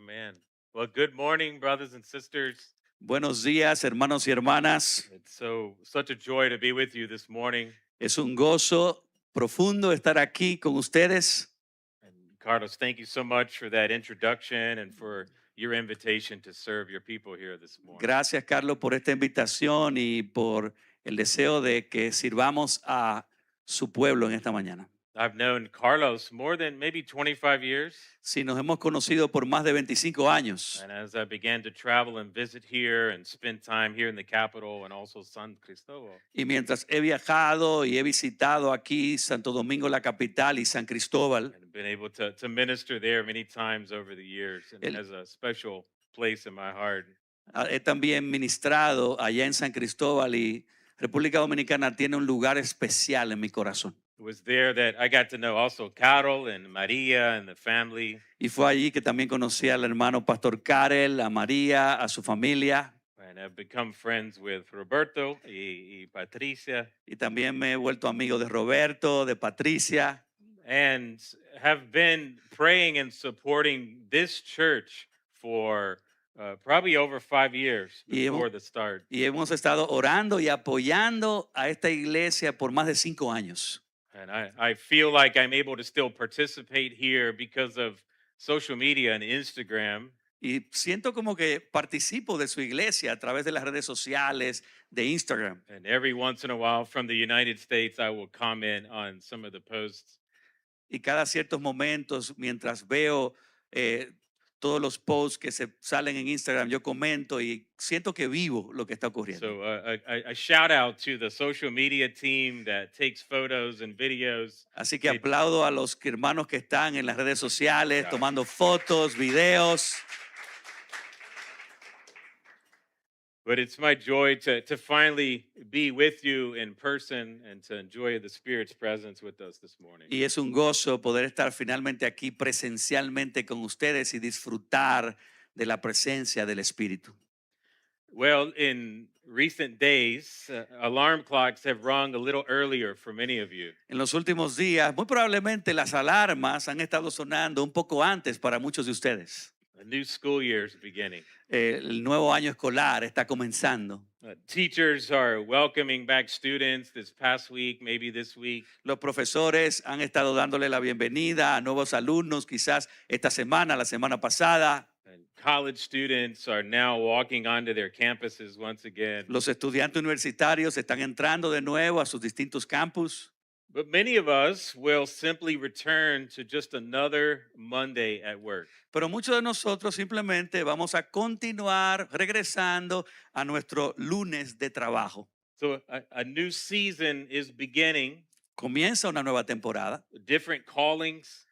Man. Well, good morning, brothers and sisters. Buenos días, hermanos y hermanas. It's such a joy to be with you this morning. Es un gozo profundo estar aquí con ustedes. And Carlos, thank you so much for that introduction and for your invitation to serve your people here this morning. Gracias, Carlos, por esta invitación y por el deseo de que sirvamos a su pueblo en esta mañana. I've known Carlos more than maybe 25 years. Sí, nos hemos conocido por más de 25 años. And as I began to travel and visit here and spend time here in the capital and also San Cristobal, Y mientras he viajado y he visitado aquí Santo Domingo, la capital, y San Cristóbal, and been able to minister there many times over the years, and it el- has a special place in my heart. he también ministrado allá en San Cristóbal y República Dominicana tiene un lugar especial en mi corazón. It was there that I got to know also Carol and Maria and the family. Y fue allí que también conocí al hermano Pastor Karel, a María, a su familia. And I've become friends with Roberto y Patricia, Y también me he vuelto amigo de Roberto, de Patricia. and have been praying and supporting this church for probably over 5 years Y hemos, before the start. y hemos estado orando y apoyando a esta iglesia por más de 5 años. And I feel like I'm able to still participate here because of social media and Instagram. Y siento como que participo de su iglesia a través de las redes sociales, de Instagram. And every once in a while from the United States, I will comment on some of the posts. Y cada ciertos momentos, mientras veo todos los posts que se salen en Instagram, yo comento y siento que vivo lo que está ocurriendo. So a shout out to the social media team that takes photos and videos. Así que They- aplaudo a los hermanos que están en las redes sociales, tomando fotos, videos. But it's my joy to finally be with you in person and to enjoy the Spirit's presence with us this morning. Y es un gozo poder estar finalmente aquí presencialmente con ustedes y disfrutar de la presencia del Espíritu. Well, in recent days, alarm clocks have rung a little earlier for many of you. En los últimos días, muy probablemente las alarmas han estado sonando un poco antes para muchos de ustedes. A new school year is beginning. El nuevo año escolar está comenzando. Teachers are welcoming back students this past week, maybe this week. Los profesores han estado dándole la bienvenida a nuevos alumnos, quizás esta semana, la semana pasada. And college students are now walking onto their campuses once again. Los estudiantes universitarios están entrando de nuevo a sus distintos campus. But many of us will simply return to just another Monday at work. Pero muchos de nosotros simplemente vamos a continuar regresando a nuestro lunes de trabajo. So a new season is beginning, Comienza una nueva temporada, different callings,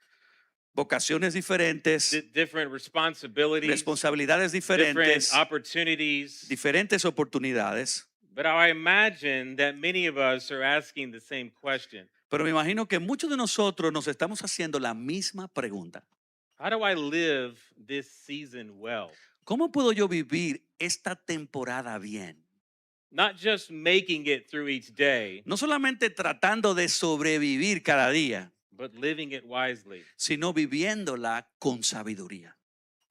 vocaciones diferentes, different responsibilities, responsabilidades different diferentes, opportunities. diferentes oportunidades. But I imagine that many of us are asking the same question. Pero me imagino que muchos de nosotros nos estamos haciendo la misma pregunta. How do I live this season well? ¿Cómo puedo yo vivir esta temporada bien? Not just making it through each day, No solamente tratando de sobrevivir cada día, but living it wisely. sino viviéndola con sabiduría.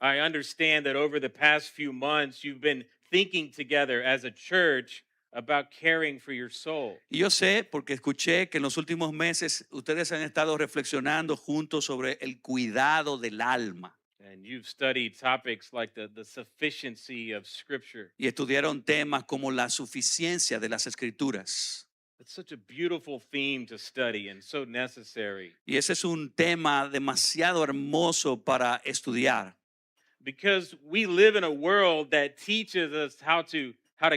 I understand that over the past few months, you've been thinking together as a church about caring for your soul. Y yo sé, porque escuché que en los últimos meses ustedes han estado reflexionando juntos sobre el cuidado del alma And you've studied topics like the sufficiency of Scripture. y estudiaron temas como la suficiencia de las escrituras. It's such a beautiful theme to study and so necessary Y ese es un tema demasiado hermoso para estudiar, because we live in a world that teaches us how to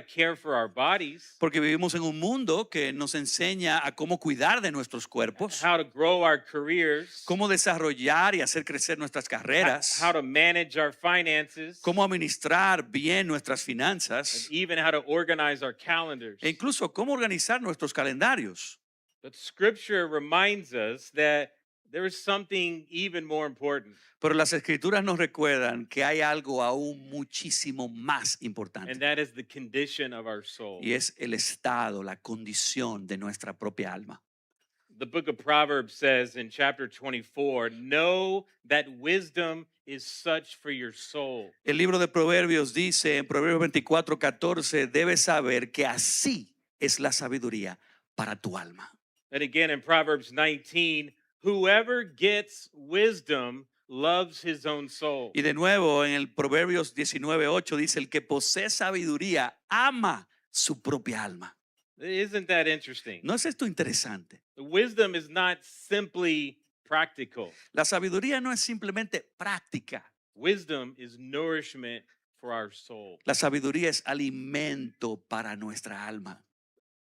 care for our bodies, porque vivimos en un mundo que nos enseña a cómo cuidar de nuestros cuerpos, how to grow our careers, cómo desarrollar y hacer crecer nuestras carreras, how to manage our finances, cómo administrar bien nuestras and finanzas even how to organize our calendars. e incluso cómo organizar nuestros calendarios. But Scripture reminds us that there is something even more important, Pero las escrituras nos recuerdan que hay algo aún muchísimo más and importante that is the condition of our soul. y es el estado, la condición de nuestra propia alma. The book of Proverbs says in chapter 24, know that wisdom is such for your soul. El libro de Proverbios dice en Proverbios 24:14, debes saber que así es la sabiduría para tu alma. And again in Proverbs 19, whoever gets wisdom loves his own soul. Y de nuevo en el Proverbios 19:8 dice, el que posee sabiduría ama su propia alma. Isn't that interesting? ¿No es esto interesante? Wisdom is not simply practical. La sabiduría no es simplemente práctica. Wisdom is nourishment for our soul. La sabiduría es alimento para nuestra alma.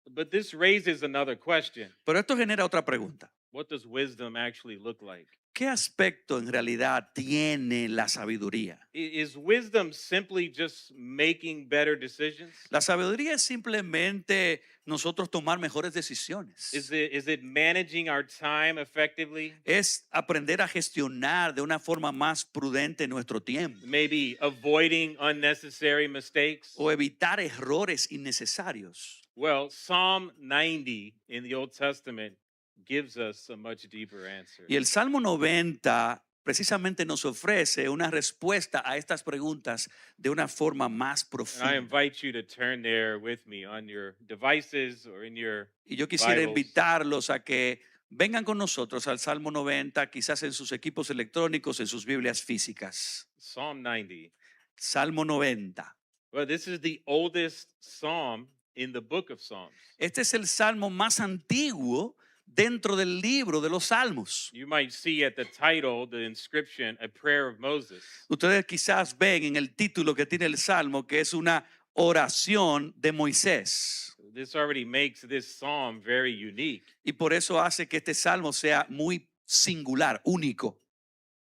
But this raises another question. Pero esto genera otra pregunta. What does wisdom actually look like? ¿Qué aspecto en realidad tiene la sabiduría? Is wisdom simply just making better decisions? La sabiduría es simplemente nosotros tomar mejores decisiones. Is it managing our time effectively? Es aprender a gestionar de una forma más prudente nuestro tiempo Maybe avoiding unnecessary mistakes? o evitar errores innecesarios. Well, Psalm 90 in the Old Testament gives us a much deeper answer. Y el Salmo 90 precisamente nos ofrece una respuesta a estas preguntas de una forma más And I profunda. invite you to turn there with me on your devices or in your Y yo quisiera Bibles. invitarlos a que vengan con nosotros al Salmo 90, quizás en sus equipos electrónicos, en sus Biblias físicas. Psalm 90. Salmo 90. Well, this is the oldest psalm in the book of Psalms. Este es el salmo más antiguo dentro del libro de los salmos. You might see at the title, the inscription, a prayer of Moses. Ustedes quizás ven en el título que tiene el salmo que es una oración de Moisés. This already makes this psalm very unique. Y por eso hace que este salmo sea muy singular, único.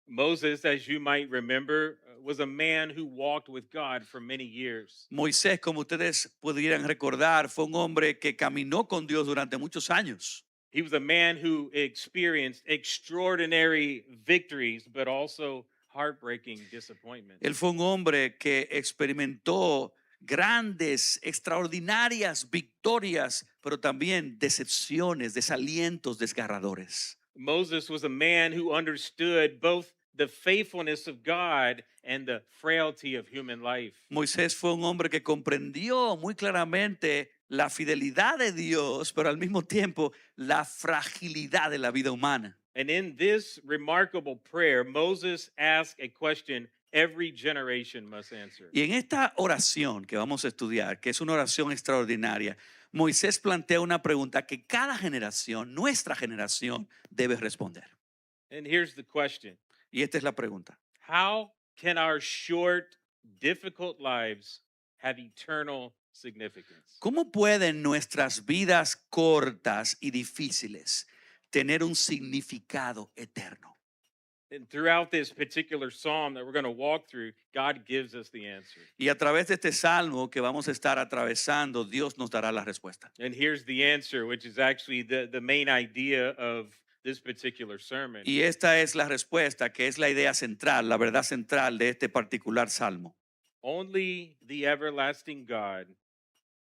Moses, as you might remember, was a man who walked with God for many years. Moisés, como ustedes pudieran recordar, fue un hombre que caminó con Dios durante muchos años. He was a man who experienced extraordinary victories, but also heartbreaking disappointment. Él fue un hombre que experimentó grandes, extraordinarias victorias, pero también decepciones, desalientos desgarradores. Moses was a man who understood both the faithfulness of God and the frailty of human life. Moisés fue un hombre que comprendió muy claramente la fidelidad de Dios, pero al mismo tiempo la fragilidad de la vida humana. And in this remarkable prayer, Moses asked a question every generation must answer. Y en esta oración que vamos a estudiar, que es una oración extraordinaria, Moisés plantea una pregunta que cada generación, nuestra generación, debe responder. And here's the question. Y esta es la pregunta. How can our short, difficult lives have eternal significance? ¿Cómo pueden nuestras vidas cortas y difíciles tener un significado eterno? And throughout this particular psalm that we're going to walk through, God gives us the answer. Y a través de este salmo que vamos a estar atravesando, Dios nos dará la respuesta. And here's the answer, which is actually the main idea of this particular sermon. Y esta es la respuesta, que es la idea central, la verdad central de este particular salmo. Only the everlasting God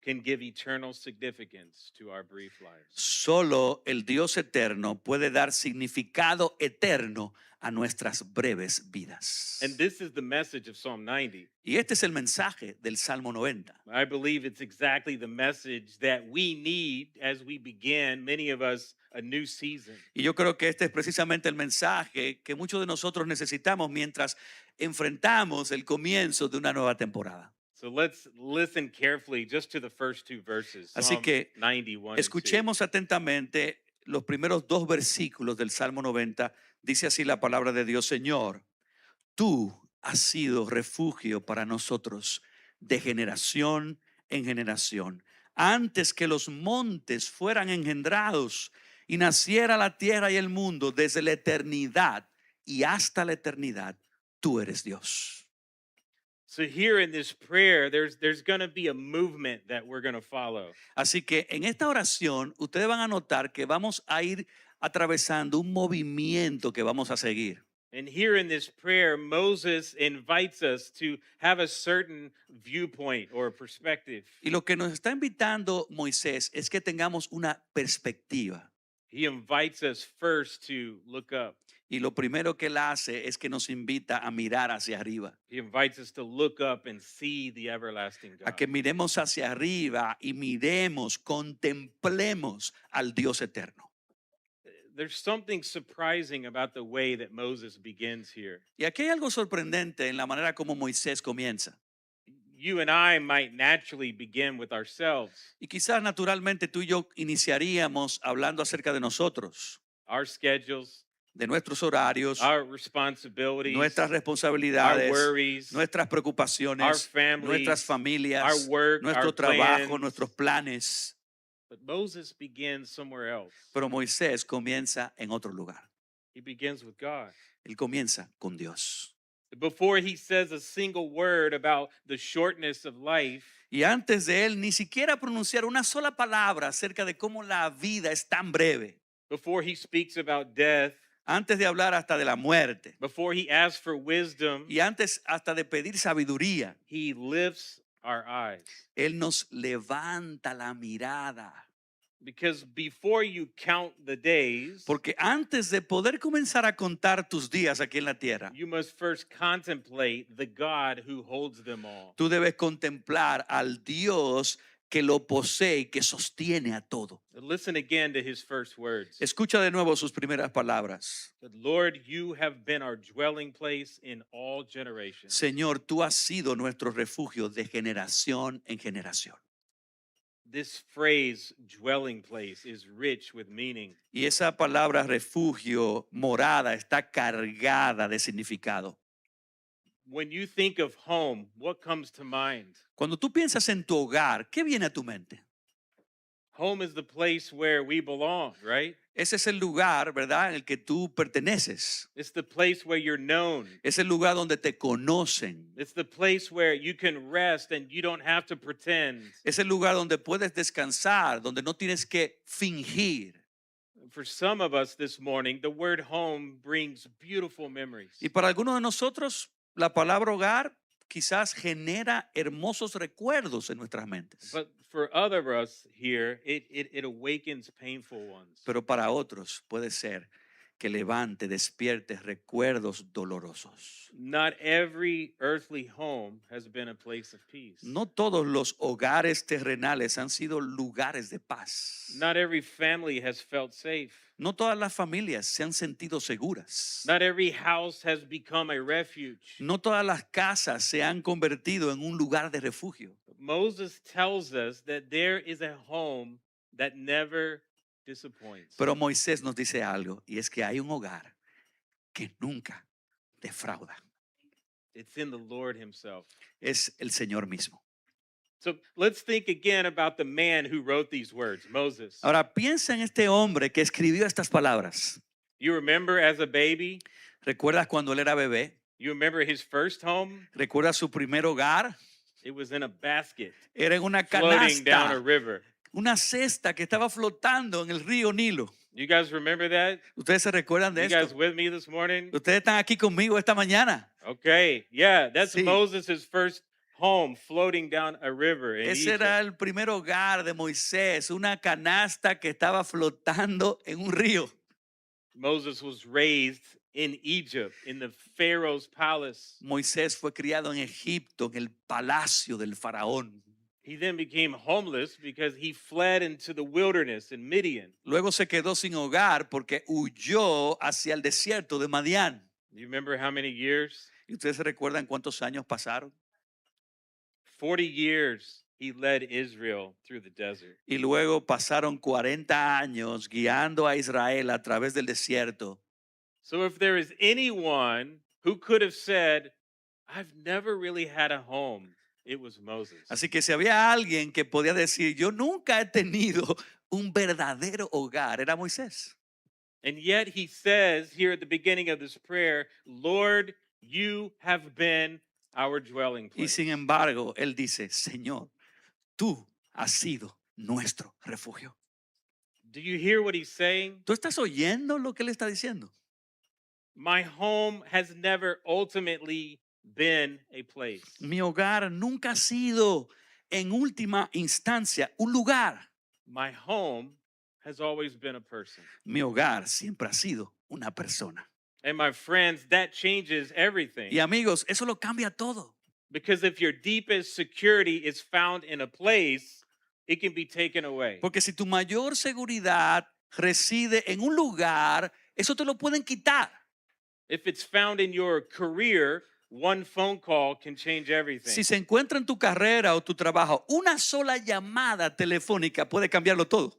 can give eternal significance to our brief lives. Solo el Dios eterno puede dar significado eterno a nuestras breves vidas. And this is the message of Psalm 90. Y este es el mensaje del Salmo 90. I believe it's exactly the message that we need as we begin, many of us, a new season. Y yo creo que este es precisamente el mensaje que muchos de nosotros necesitamos mientras enfrentamos el comienzo de una nueva temporada. So let's listen carefully just to the first two verses. Así Psalm que 91 and 2. escuchemos atentamente los primeros dos versículos del Salmo 90. Dice así la palabra de Dios: Señor, tú has sido refugio para nosotros de generación en generación. Antes que los montes fueran engendrados y naciera la tierra y el mundo, desde la eternidad y hasta la eternidad, tú eres Dios. So here in this prayer, there's going to be a movement that we're going to follow. Así que en esta oración ustedes van a notar que vamos a ir atravesando un movimiento que vamos a seguir. And here in this prayer, Moses invites us to have a certain viewpoint or perspective. Y lo que nos está invitando Moisés es que tengamos una perspectiva. He invites us first to look up. Y lo primero que él hace es que nos invita a mirar hacia arriba, He invites us to look up and see the everlasting a God. que miremos hacia arriba y miremos, contemplemos al Dios eterno. There's something surprising about the way that Moses begins here. Y aquí hay algo sorprendente en la manera como Moisés comienza. You and I might naturally begin with ourselves, Y quizás naturalmente tú y yo iniciaríamos hablando acerca de nosotros, our schedules, de nuestros horarios, our responsibilities, nuestras our responsabilidades, worries, nuestras our preocupaciones, families, nuestras our familias, work, nuestro our trabajo, plans. nuestros planes. But Moses begins somewhere else. Pero Moisés comienza en otro lugar. He begins with God. Él comienza con Dios. Before he says a single word about the shortness of life, Y antes de él ni siquiera pronunciar una sola palabra acerca de cómo la vida es tan breve, before he speaks about death, antes de hablar hasta de la muerte before he asks for wisdom, y antes hasta de pedir sabiduría, he lifts our eyes. él nos levanta la mirada. Because before you count the days, Porque antes de poder comenzar a contar tus días aquí en la tierra, you must first contemplate the God who holds them all. tú debes contemplar al Dios que lo posee y que sostiene a todo. Listen again to his first words. Escucha de nuevo sus primeras palabras. That, Lord, you have been our dwelling place in all generations. Señor, tú has sido nuestro refugio de generación en generación. This phrase, dwelling place, is rich with meaning. Y esa palabra refugio, morada, está cargada de significado. When you think of home, what comes to mind? Cuando tú piensas en tu hogar, ¿qué viene a tu mente? Home is the place where we belong, right? Ese es el lugar, ¿verdad?, en el que tú perteneces. It's the place where you're known. Es el lugar donde te conocen. It's the place where you can rest and you don't have to pretend. Es el lugar donde puedes descansar, donde no tienes que fingir. For some of us this morning, the word home brings beautiful memories. Y para algunos de nosotros, la palabra hogar quizás genera hermosos recuerdos en nuestras mentes. But for other of us here, it awakens painful ones. Pero para otros puede ser que levante, despierte recuerdos dolorosos. Not every earthly home has been a place of peace. No todos los hogares terrenales han sido lugares de paz. Not every family has felt safe. No todas las familias se han sentido seguras. Not every house has become a refuge. No todas las casas se han convertido en un lugar de refugio. Moses tells us that there is a home that never disappoints. Pero Moisés nos dice algo, y es que hay un hogar que nunca defrauda. It's in the Lord himself. Es el Señor mismo. So let's think again about the man who wrote these words, Moses. Ahora piensa en este hombre que escribió estas palabras. You remember as a baby? ¿Recuerdas cuando él era bebé? You remember his first home? ¿Recuerdas su primer hogar? It was in a basket Era en una floating down a canasta, river. una cesta que estaba flotando en el río Nilo. You guys remember that? ¿Ustedes se recuerdan de You guys esto? with me this morning? Ustedes están aquí conmigo esta mañana. Okay, yeah, that's Sí. Moses' first home floating down a river in Ese Egypt. era el primer hogar de Moisés, una canasta que estaba flotando en un río. Moses was raised in Egypt, in the Pharaoh's palace. Moisés fue criado en Egipto, en el palacio del faraón. He then became homeless because he fled into the wilderness in Midian. Luego se quedó sin hogar porque huyó hacia el desierto de Madián. You remember how many years? ¿Y ustedes se recuerdan cuántos años pasaron? 40 years he led Israel through the desert. Y luego pasaron 40 años guiando a Israel a través del desierto. So if there is anyone who could have said, I've never really had a home, it was Moses. Así que si había alguien que podía decir, yo nunca he tenido un verdadero hogar, era Moisés. And yet he says here at the beginning of this prayer, Lord, you have been our dwelling Y place. sin embargo, él dice, Señor, tú has sido nuestro refugio. Do you hear what he's saying? ¿Tú estás oyendo lo que él está diciendo? My home has never ultimately been a place. Mi hogar nunca ha sido en última instancia un lugar. My home has always been a person. Mi hogar siempre ha sido una persona. And my friends, that changes everything. Y amigos, eso lo cambia todo. Because if your deepest security is found in a place, it can be taken away. Porque si tu mayor seguridad reside en un lugar, eso te lo pueden quitar. If it's found in your career, one phone call can change everything. Si se encuentra en tu carrera o tu trabajo, una sola llamada telefónica puede cambiarlo todo.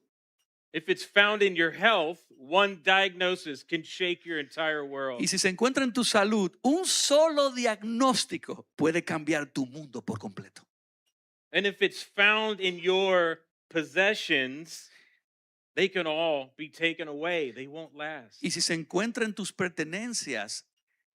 If it's found in your health, one diagnosis can shake your entire world. Y si se encuentra en tu salud, un solo diagnóstico puede cambiar tu mundo por completo. And if it's found in your possessions, they can all be taken away. They won't last. Y si se encuentra en tus pertenencias,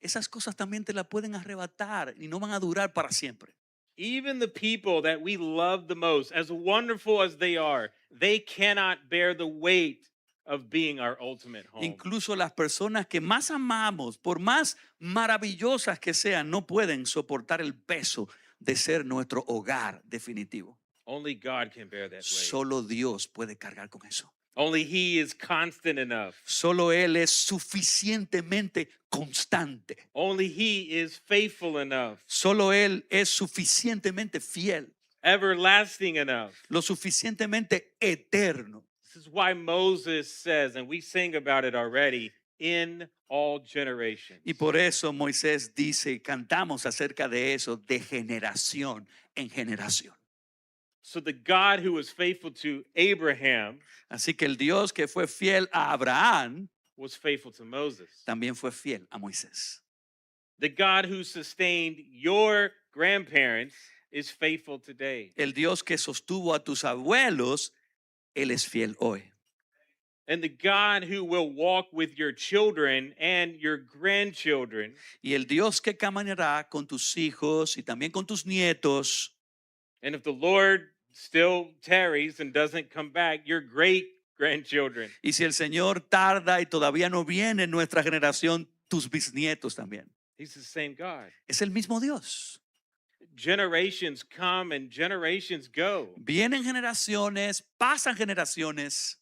esas cosas también te las pueden arrebatar y no van a durar para siempre. Even the people that we love the most, as wonderful as they cannot bear the weight of being our ultimate home. Incluso las personas que más amamos, por más maravillosas que sean, no pueden soportar el peso de ser nuestro hogar definitivo. Only God can bear that weight. Solo Dios puede cargar con eso. Only He is constant enough. Solo Él es suficientemente constante. Only He is faithful enough, Solo Él es suficientemente fiel, everlasting enough. lo suficientemente eterno. This is why Moses says, and we sing about it already, in all generations. Y por eso Moisés dice, y cantamos acerca de eso, de generación en generación. So the God who was faithful to Abraham Así que el Dios que fue fiel a Abraham, was faithful to Moses. también fue fiel a Moisés. The God who sustained your grandparents is faithful today. El Dios que sostuvo a tus abuelos, Él es fiel hoy. And the God who will walk with your children and your grandchildren Y el Dios que caminará con tus hijos y también con tus nietos. and if the Lord still tarries and doesn't come back, your great grandchildren. Y si el Señor tarda y todavía no viene en nuestra generación, tus bisnietos también. He's the same God. Es el mismo Dios. Generations come and generations go, Vienen generaciones, pasan generaciones,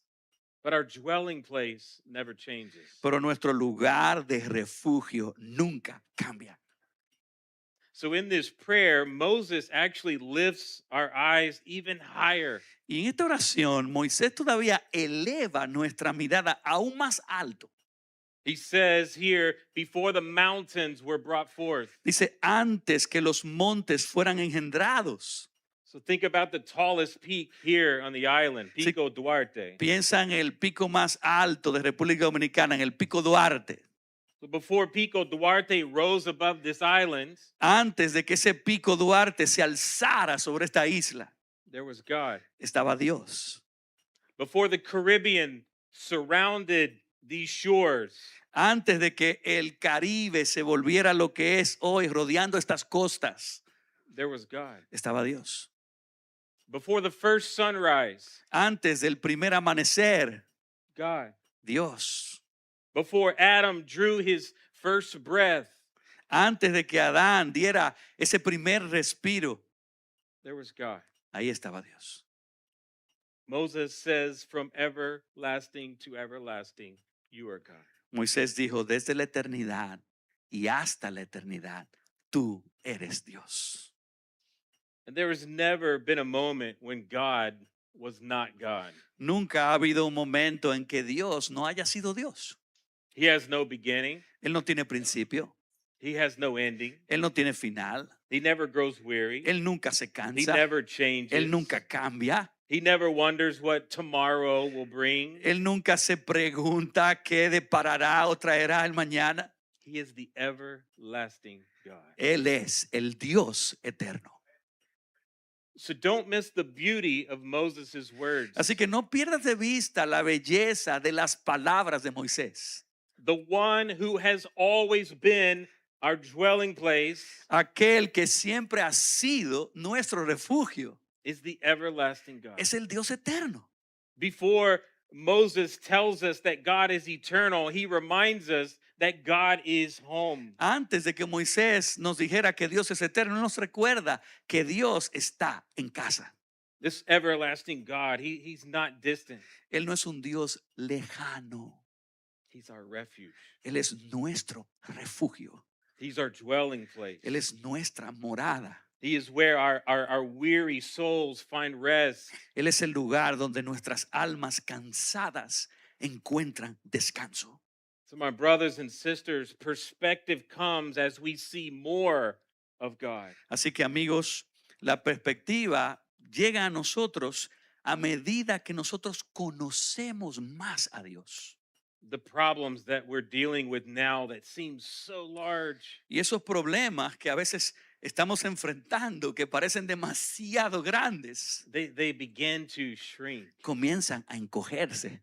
but our dwelling place never changes. pero nuestro lugar de refugio nunca cambia. So in this prayer, Moses actually lifts our eyes even higher. Y en esta oración, Moisés todavía eleva nuestra mirada aún más alto. He says here, before the mountains were brought forth. Dice, antes que los montes fueran engendrados. So think about the tallest peak here on the island, Sí. Pico Duarte. Piensa en el pico más alto de República Dominicana, en el pico Duarte. So before Pico Duarte rose above this island, Antes de que ese pico Duarte se alzara sobre esta isla, there was God. estaba Dios. Before the Caribbean surrounded these shores, Antes de que el Caribe se volviera lo que es hoy, rodeando estas costas, there was God. estaba Dios. Before the first sunrise, Antes del primer amanecer, God. Dios. Before Adam drew his first breath, Antes de que Adán diera ese primer respiro, there was God. ahí estaba Dios. Moses says, from everlasting to everlasting, you are God. Moisés dijo, desde la eternidad y hasta la eternidad, tú eres Dios. And there has never been a moment when God was not God. Nunca ha habido un momento en que Dios no haya sido Dios. He has no beginning, Él no tiene principio, He has no ending, Él no tiene final, He never grows weary, Él nunca se He cansa, never changes, Él nunca cambia, He never wonders what tomorrow will bring. Él nunca se pregunta qué deparará o traerá el mañana. He is the everlasting God. Él es el Dios eterno. So don't miss the beauty of Moses' words. Así que no pierdas de vista la belleza de las palabras de Moisés. The one who has always been our dwelling place Aquel que siempre ha sido nuestro refugio is the everlasting God. es el Dios eterno. Before Moses tells us that God is eternal, he reminds us that God is home. Antes de que Moisés nos dijera que Dios es eterno, nos recuerda que Dios está en casa. This everlasting God, he's not distant. Él no es un Dios lejano. He's our refuge. Él es nuestro refugio. He's our dwelling place. Él es nuestra morada. He is where our weary souls find rest. Él es el lugar donde nuestras almas cansadas encuentran descanso. So, my brothers and sisters, perspective comes as we see more of God. Así que amigos, la perspectiva llega a nosotros a medida que nosotros conocemos más a Dios. The problems that we're dealing with now that seem so large, Y esos problemas que a veces estamos enfrentando, que parecen demasiado grandes, they begin to shrink. comienzan a encogerse.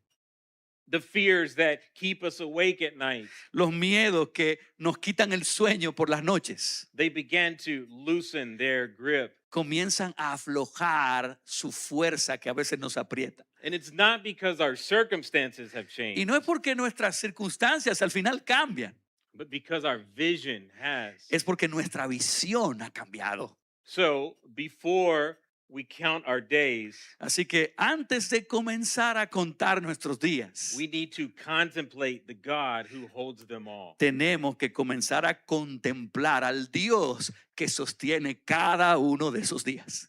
The fears that keep us awake at night, Los miedos que nos quitan el sueño por las noches they begin to loosen their grip. comienzan a aflojar su fuerza que a veces nos aprieta. And it's not because our circumstances have Y changed, no es porque nuestras circunstancias al final cambian, but because our vision has. es porque nuestra visión ha cambiado. So, before we count our days, Así que antes de comenzar a contar nuestros días, we need to contemplate the God who holds them all. tenemos que comenzar a contemplar al Dios que sostiene cada uno de esos días.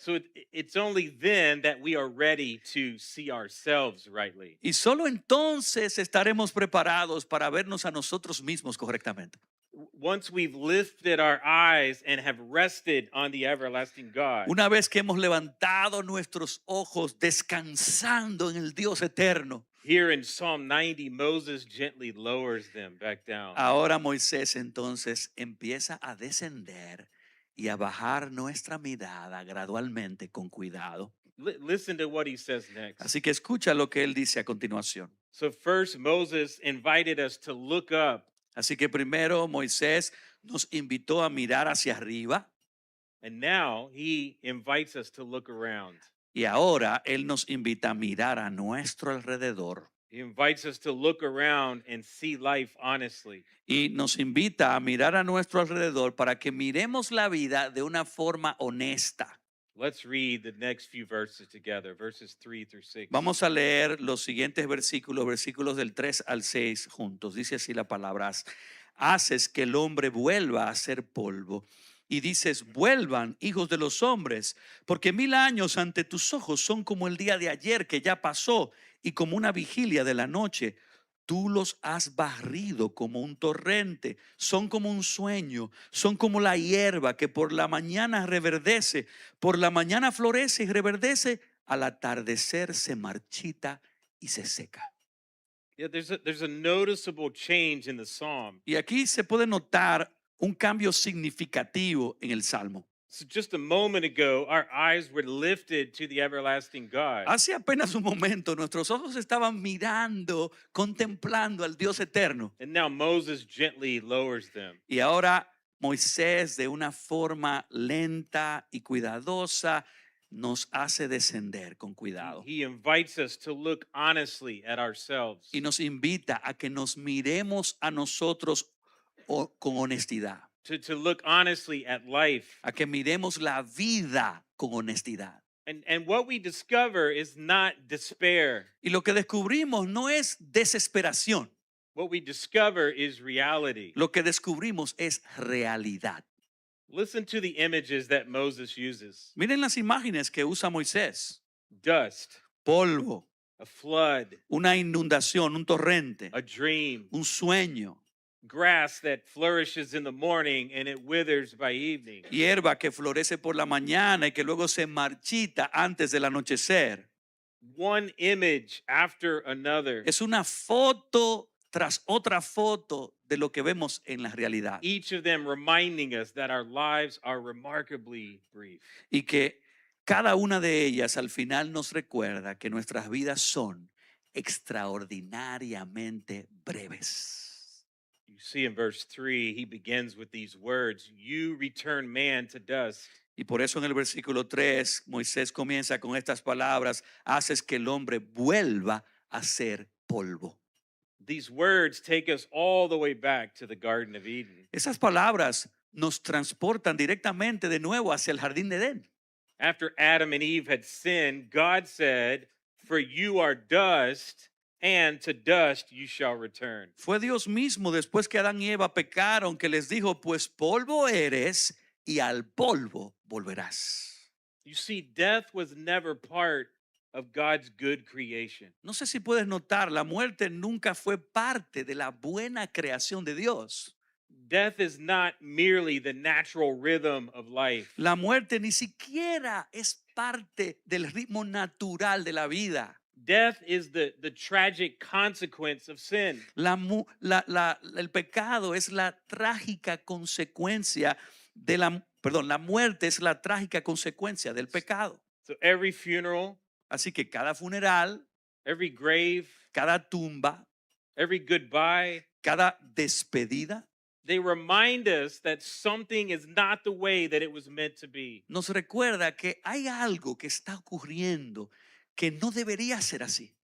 So it's only then that we are ready to see ourselves rightly. Y solo entonces estaremos preparados para vernos a nosotros mismos correctamente. Once we've lifted our eyes and have rested on the everlasting God, Una vez que hemos levantado nuestros ojos descansando en el Dios eterno, here in Psalm 90, Moses gently lowers them back down. ahora Moisés entonces empieza a descender y a bajar nuestra mirada gradualmente con cuidado. Listen to what he says next. Así que escucha lo que él dice a continuación. So first, Moses invited us to look up, Así que primero Moisés nos invitó a mirar hacia arriba and now he invites us to look around. y ahora él nos invita a mirar a nuestro alrededor He invites us to look around and see life honestly. y nos invita a mirar a nuestro alrededor para que miremos la vida de una forma honesta. Let's read the next few verses together, verses 3 through 6. Vamos a leer los siguientes versículos del 3 al 6 juntos. Dice así la palabra: haces que el hombre vuelva a ser polvo. Y dices, vuelvan, hijos de los hombres, porque 1000 años ante tus ojos son como el día de ayer que ya pasó y como una vigilia de la noche. Tú los has barrido como un torrente, son como un sueño, son como la hierba que por la mañana reverdece, por la mañana florece y reverdece, al atardecer se marchita y se seca. Yeah, there's a noticeable change in the psalm. Y aquí se puede notar un cambio significativo en el Salmo. So just a moment ago, our eyes were lifted to the everlasting God. Hace apenas un momento nuestros ojos estaban mirando, contemplando al Dios eterno. And now Moses gently lowers them. Y ahora Moisés, de una forma lenta y cuidadosa, nos hace descender con cuidado. He invites us to look honestly at ourselves. Y nos invita a que nos miremos a nosotros con honestidad. To look honestly at life. A que miremos la vida con honestidad. And what we discover is not despair. Y lo que descubrimos no es desesperación. What we discover is reality. Lo que descubrimos es realidad. Listen to the images that Moses uses. Miren las imágenes que usa Moisés. Dust, Polvo, a flood, una inundación, un torrente, a dream, un sueño, grass that flourishes in the morning and it withers by evening. hierba que florece por la mañana y que luego se marchita antes del anochecer. One image after another, Es una foto tras otra foto de lo que vemos en la realidad. each of them reminding us that our lives are remarkably brief. Y que cada una de ellas al final nos recuerda que nuestras vidas son extraordinariamente breves. You see in verse 3, he begins with these words, you return man to dust. Y por eso en el versículo 3, Moisés comienza con estas palabras: haces que el hombre vuelva a ser polvo. These words take us all the way back to the Garden of Eden. Esas palabras nos transportan directamente de nuevo hacia el jardín de Edén. After Adam and Eve had sinned, God said, "For you are dust, and to dust you shall return." Fue Dios mismo después que Adán y Eva pecaron que les dijo, pues polvo eres y al polvo volverás. You see, death was never part of God's good creation. No sé si puedes notar, la muerte nunca fue parte de la buena creación de Dios. Death is not merely the natural rhythm of life. La muerte ni siquiera es parte del ritmo natural de la vida. Death is the tragic consequence of sin. El pecado es la trágica consecuencia de la muerte es la trágica consecuencia del pecado. So every funeral, Así que cada funeral, every grave, cada tumba, every goodbye, cada despedida they remind us that something is not the way that it was meant to be. nos recuerda que hay algo que está ocurriendo que no debería ser así.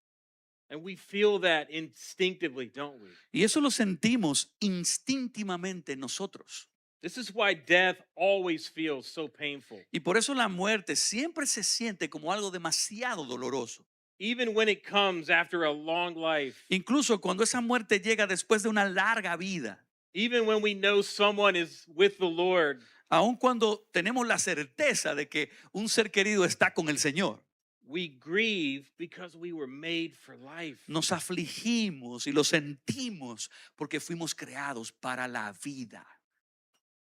And we feel that instinctively, don't we? Y eso lo sentimos instintivamente nosotros. This is why death always feels so painful. Y por eso la muerte siempre se siente como algo demasiado doloroso. Even when it comes after a long life, Incluso cuando esa muerte llega después de una larga vida. even when we know someone is with the Lord, Aun cuando tenemos la certeza de que un ser querido está con el Señor, we grieve because we were made for life. nos afligimos y lo sentimos porque fuimos creados para la vida.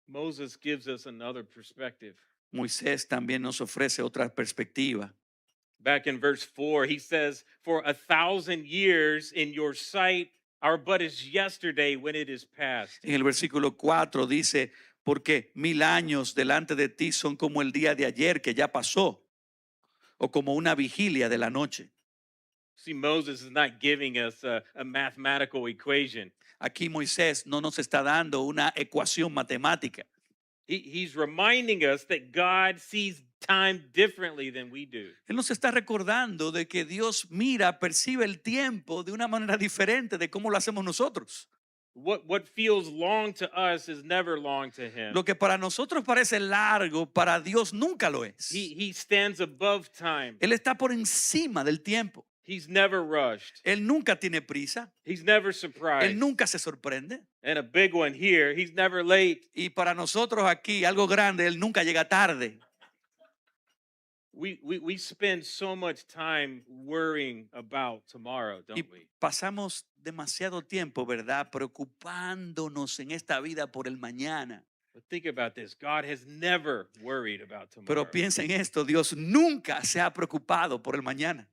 Moses gives us another perspective. Moisés también nos ofrece otra perspectiva. Back in verse 4, he says, "For 1,000 years in your sight are but as yesterday when it is past." En el versículo 4 dice, porque 1000 años delante de ti son como el día de ayer que ya pasó, o como una vigilia de la noche. See, Moses is not giving us a mathematical equation. Aquí Moisés no nos está dando una ecuación matemática. He's reminding us that God sees time differently than we do. Él nos está recordando de que Dios mira, percibe el tiempo de una manera diferente de cómo lo hacemos nosotros. What feels long to us is never long to him. Lo que para nosotros parece largo, para Dios nunca lo es. He stands above time. Él está por encima del tiempo. He's never rushed. Él nunca tiene prisa. He's never Él surprised. nunca se sorprende. And a big one here, he's never late. Y para nosotros aquí, algo grande, Él nunca llega tarde. We spend so much time worrying about tomorrow, Y don't we? pasamos demasiado tiempo, ¿verdad? Preocupándonos en esta vida por el mañana. But think about this. God has never worried about tomorrow. Pero piensa en esto, Dios nunca se ha preocupado por el mañana.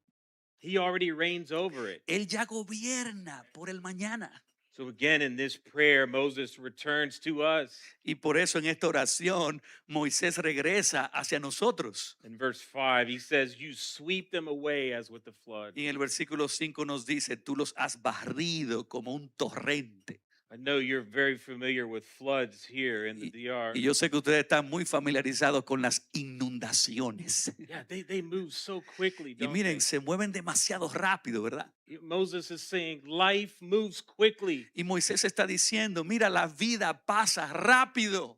He already reigns over it. Él ya gobierna por el mañana. So again, in this prayer, Moses returns to us. Y por eso en esta oración Moisés regresa hacia nosotros. In verse 5, he says, "You sweep them away as with the flood." Y en el versículo 5 nos dice, tú los has barrido como un torrente. I know you're very familiar with floods here in the DR. Y yo sé que ustedes están muy familiarizados con las inundaciones. Yeah, they move so quickly, Y don't miren, se mueven demasiado rápido, ¿verdad? they? Moses is saying, life moves quickly. Y Moisés está diciendo, mira, la vida pasa rápido.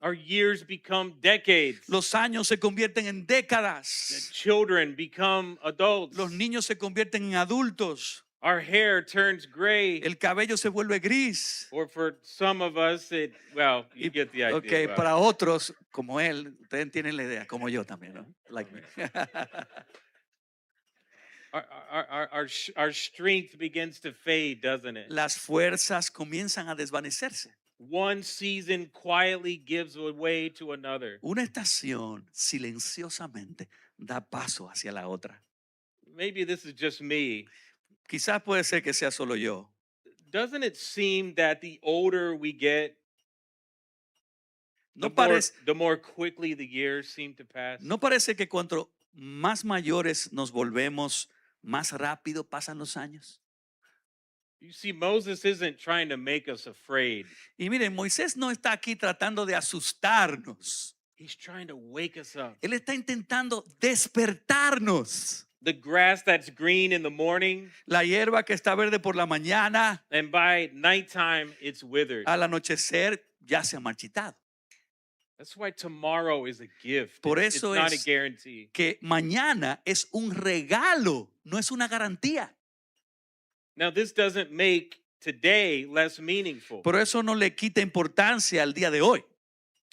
Our years become decades. Los años se convierten en The décadas. children become adults. Los niños se convierten en adultos. Our hair turns gray. El cabello se vuelve gris. Or for some of us, well, you get the idea. Ok, about it. para otros, como él, ustedes tienen la idea, como yo también, ¿no? Like me. Our strength begins to fade, doesn't it? Las fuerzas comienzan a desvanecerse. One season quietly gives way to another. Una estación silenciosamente da paso hacia la otra. Maybe this is just me. Quizás puede ser que sea solo yo. Doesn't it seem that the older we get, No parece, the more quickly the years seem to pass? no parece que cuanto más mayores nos volvemos, más rápido pasan los años. You see, Moses isn't trying to make us afraid. Y miren, Moisés no está aquí tratando de asustarnos. He's trying to wake us up. Él está intentando despertarnos. The grass that's green in the morning, La hierba que está verde por la mañana, and by nighttime, it's withered. al anochecer ya se ha marchitado. That's why tomorrow is a gift. Por It's eso not a es guarantee. que mañana es un regalo, no es una garantía. Now, this doesn't make today less meaningful. Pero eso no le quita importancia al día de hoy.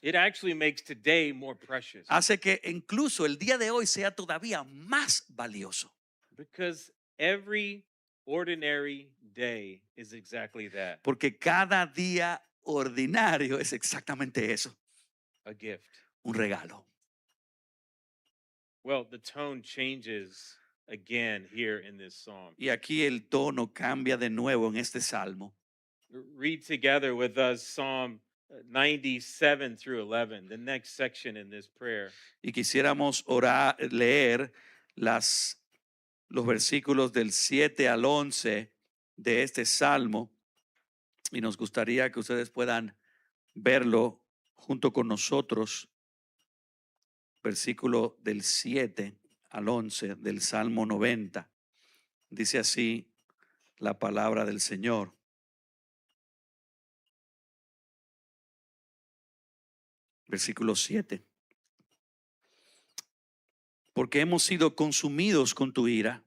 It actually makes today more precious Hace que incluso el día de hoy sea todavía más valioso. because every ordinary day is exactly that, Porque cada día ordinario es exactamente eso, a gift. un regalo. Well, the tone changes again here in this psalm. Y aquí el tono cambia de nuevo en este salmo. Read together with us Psalm 97 through 11, the next section in this prayer. Y quisiéramos leer los versículos del 7 al 11 de este salmo. Y nos gustaría que ustedes puedan verlo junto con nosotros. Versículo del 7 al 11 del Salmo 90. Dice así la palabra del Señor. Versículo 7. Porque hemos sido consumidos con tu ira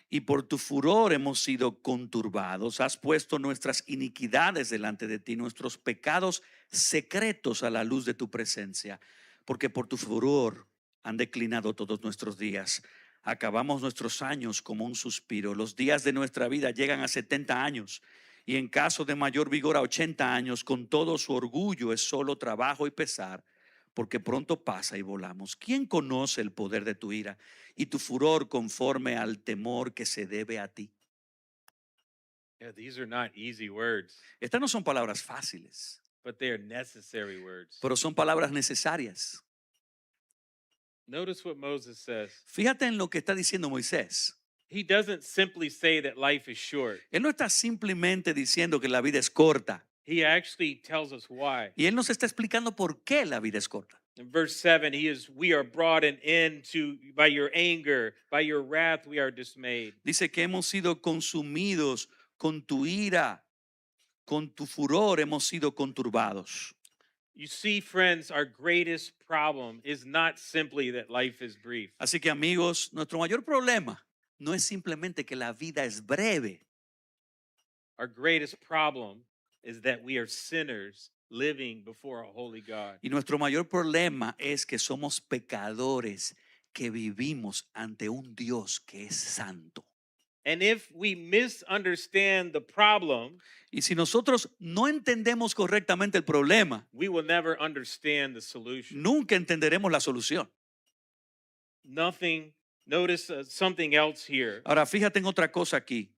y por tu furor hemos sido conturbados. Has puesto nuestras iniquidades delante de ti, nuestros pecados secretos a la luz de tu presencia. Porque por tu furor han declinado todos nuestros días. Acabamos nuestros años como un suspiro. Los días de nuestra vida llegan a 70 años y en caso de mayor vigor a 80 años. Con todo su orgullo es solo trabajo y pesar, porque pronto pasa y volamos. ¿Quién conoce el poder de tu ira y tu furor conforme al temor que se debe a ti? Yeah, these are not easy words, Estas no son palabras fáciles, but they are necessary words. pero son palabras necesarias. Notice what Moses says. Fíjate en lo que está diciendo Moisés. He doesn't simply say that life is short. Él no está simplemente diciendo que la vida es corta. He actually tells us why. Y él nos está explicando por qué la vida es corta. In verse 7, we are brought an end to by your anger, by your wrath we are dismayed. Dice que hemos sido consumidos con tu ira, con tu furor hemos sido conturbados. You see, friends, our greatest problem is not simply that life is brief. Así que amigos, nuestro mayor problema no es simplemente que la vida es breve. Our greatest problem is that we are sinners living before a holy God. Y nuestro mayor problema es que somos pecadores que vivimos ante un Dios que es santo. And if we misunderstand the problem, Y si nosotros no entendemos correctamente el problema, we will never understand the solution. nunca entenderemos la solución. Notice something else here. Ahora, fíjate en otra cosa aquí.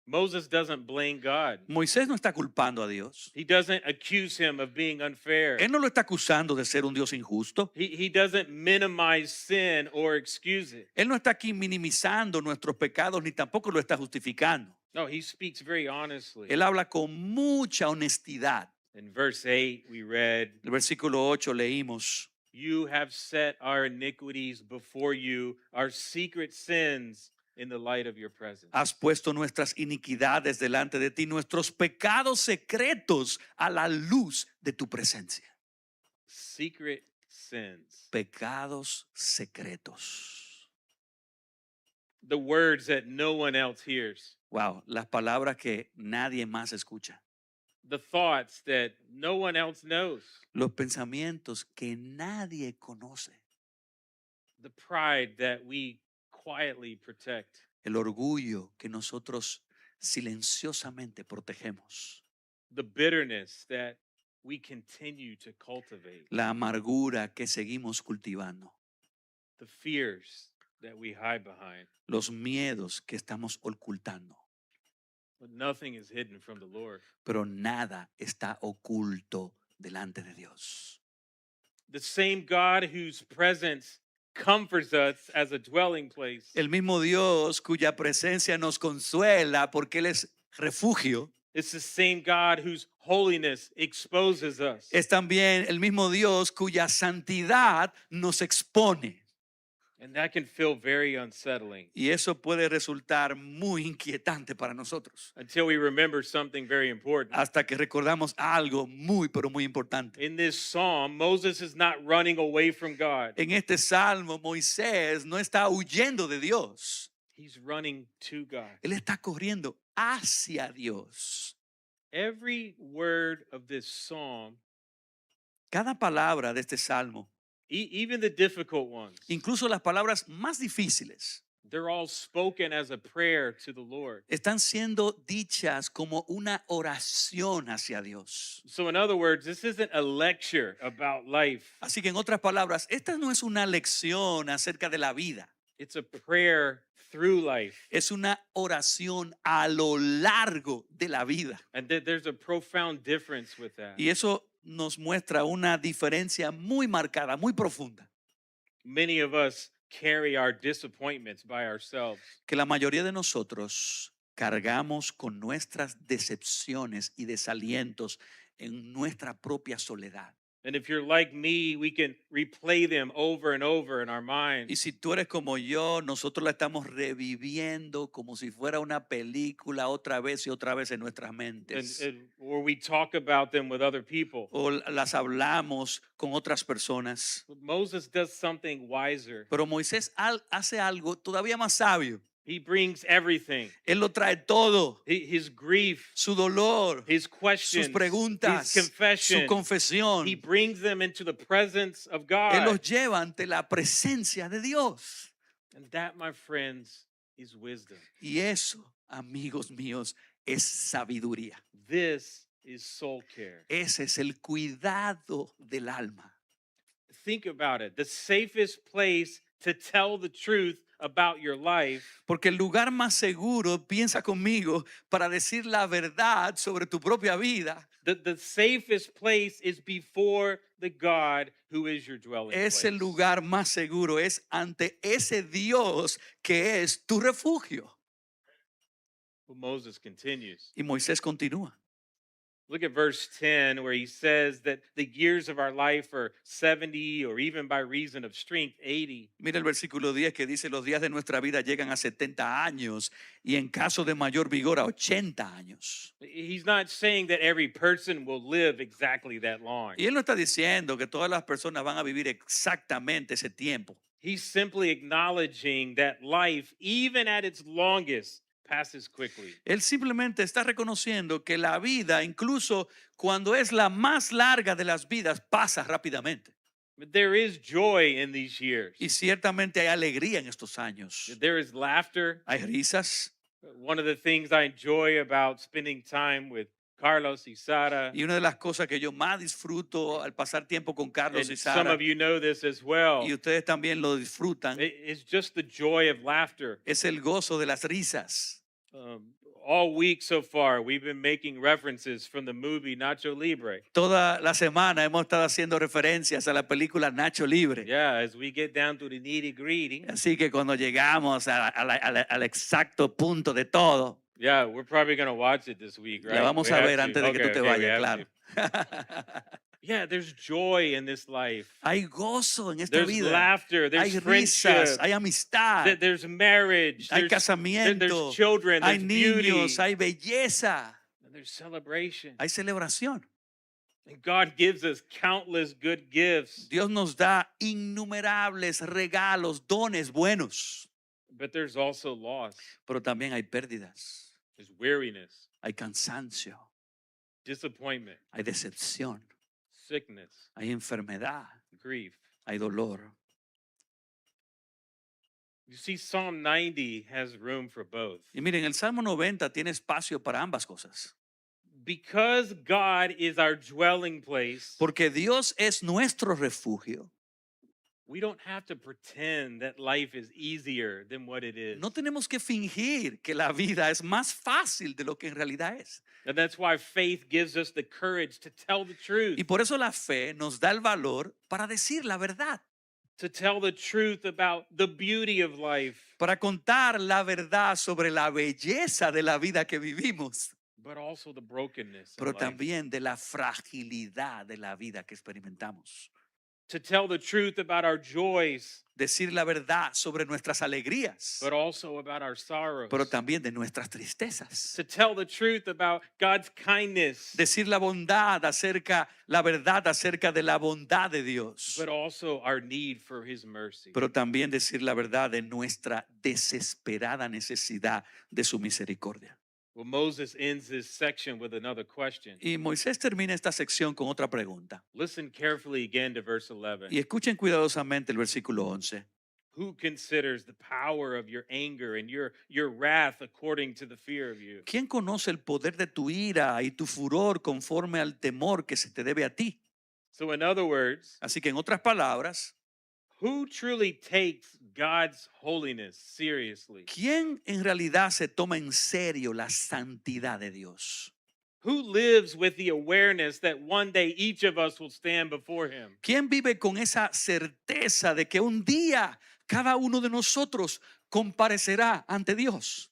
Moses doesn't blame God. Moisés no está culpando a Dios. He doesn't accuse him of being unfair. Él no lo está acusando de ser un Dios injusto. He doesn't minimize sin or excuse it. Él no está aquí minimizando nuestros pecados ni tampoco lo está justificando. No, he speaks very honestly. Él habla con mucha honestidad. In verse 8, we read, El versículo 8 leímos, you have set our iniquities before you, our secret sins in the light of your presence. has puesto nuestras iniquidades delante de ti, nuestros pecados secretos a la luz de tu presencia. Secret sins. Pecados secretos. The words that no one else hears. Wow, las palabras que nadie más escucha. The thoughts that no one else knows. Los pensamientos que nadie conoce. The pride that we quietly protect. El orgullo que nosotros silenciosamente protegemos. The bitterness that we continue to cultivate. La amargura que seguimos cultivando. The fears that we hide behind. Los miedos que estamos ocultando. But nothing is hidden from the Lord. Pero nada está oculto delante de Dios. The same God whose presence comforts us as a dwelling place. El mismo Dios cuya presencia nos consuela porque Él es refugio. It's the same God whose holiness exposes us. Es también el mismo Dios cuya santidad nos expone. And that can feel very unsettling Y eso puede resultar muy inquietante para nosotros, until we remember something very important. hasta que recordamos algo muy, pero muy importante. In this psalm, Moses is not running away from God. En este salmo, Moisés no está huyendo de Dios. He's running to God. Él está corriendo hacia Dios. Every word of this psalm, Cada palabra de este salmo, even the difficult ones, incluso las palabras más difíciles, they're all spoken as a prayer to the Lord. están siendo dichas como una oración hacia Dios. So, in other words, this isn't a lecture about life, Así que en otras palabras, esta no es una lección acerca de la vida, it's a prayer through life. es una oración a lo largo de la vida. And there's a profound difference with that. Y eso nos muestra una diferencia muy marcada, muy profunda, Many of us carry our disappointments by ourselves. que la mayoría de nosotros cargamos con nuestras decepciones y desalientos en nuestra propia soledad. And if you're like me, we can replay them over and over in our Y minds. si tú eres como yo, nosotros la estamos reviviendo como si fuera una película otra vez y otra vez en nuestras mentes. Or we talk about them with other people. O las hablamos con otras personas. But Moses does something wiser. Pero Moisés hace algo todavía más sabio. He brings everything. Él lo trae todo. His grief, Su dolor, his questions, sus preguntas, his confession. su confesión. He brings them into the presence of Él los God. lleva ante la presencia de Dios. And that, my friends, is wisdom. Y eso, amigos míos, es sabiduría. This is soul care. Ese es el cuidado del alma. Think about it. The safest place to tell the truth about your life Porque el lugar más seguro, piensa conmigo, para decir la verdad sobre tu propia vida, the safest place is before the God who is your dwelling es place. el lugar más seguro, es ante ese Dios que es tu refugio. Well, Moses continues. Y Moisés continúa. Look at verse 10, where he says that the years of our life are 70, or even by reason of strength, 80. Mira el versículo 10 que dice, los días de nuestra vida llegan a 70 años y en caso de mayor vigor a 80 años. He's not saying that every person will live exactly that long. Y él no está diciendo que todas las personas van a vivir exactamente ese tiempo. He's simply acknowledging that life, even at its longest, passes quickly. Él simplemente está reconociendo que la vida, incluso cuando es la más larga de las vidas, pasa rápidamente. But there is joy in these years. Y ciertamente hay alegría en estos años. There is laughter. Hay risas. One of the things I enjoy about spending time with Carlos y Sara, Y una de las cosas que yo más disfruto al pasar tiempo con Carlos y and some Sara, of you know this as well, y ustedes también lo disfrutan, it's just the joy of laughter. es el gozo de las risas. All week so far, we've been making references from the movie Nacho Libre. Toda la semana hemos estado haciendo referencias a la película Nacho Libre. Yeah, as we get down to the nitty gritty. Así que cuando llegamos al exacto punto de todo, Yeah, we're probably going to watch it this week, right? la vamos We a have ver to. antes de que tú te Okay, we vayas, have claro. to. Yeah, there's joy in this life. Hay gozo en esta There's vida. laughter. Hay There's risas, friendship. hay amistad, There's marriage. hay There's casamiento, children. hay There's beauty. niños, hay belleza, And there's celebration. hay celebración. And God gives us countless good gifts. Dios nos da innumerables regalos, dones buenos, But there's also loss. pero también hay pérdidas, There's weariness, hay cansancio, disappointment, hay decepción, sickness, hay enfermedad, grief. hay dolor. You see, Psalm 90 has room for both. Y miren, el Salmo 90 tiene espacio para ambas cosas. Because God is our dwelling place, Porque Dios es nuestro refugio. we don't have to pretend that life is easier than what it is. No tenemos que fingir que la vida es más fácil de lo que en realidad es. And that's why faith gives us the courage to tell the truth, Y por eso la fe nos da el valor para decir la verdad, to tell the truth about the beauty of life, para contar la verdad sobre la belleza de la vida que vivimos, but also the brokenness of pero life. también de la fragilidad de la vida que experimentamos. to tell the truth about our joys, decir la verdad sobre nuestras alegrías, but also about our sorrows, pero también de nuestras tristezas. to tell the truth about God's kindness, Decir la verdad acerca de la bondad de Dios, but also our need for his mercy. pero también decir la verdad de nuestra desesperada necesidad de su misericordia. Well, Moses ends this section with another question. Y Moisés termina esta sección con otra pregunta. Listen carefully again to verse 11. Y escuchen cuidadosamente el versículo 11. Who considers the power of your anger and your wrath according to the fear of you? ¿Quién conoce el poder de tu ira y tu furor conforme al temor que se te debe a ti? So, in other words, Así que en otras palabras, who truly takes God's holiness seriously? ¿quién en realidad se toma en serio la santidad de Dios? Who lives with the awareness that one day each of us will stand before him? ¿Quién vive con esa certeza de que un día cada uno de nosotros comparecerá ante Dios?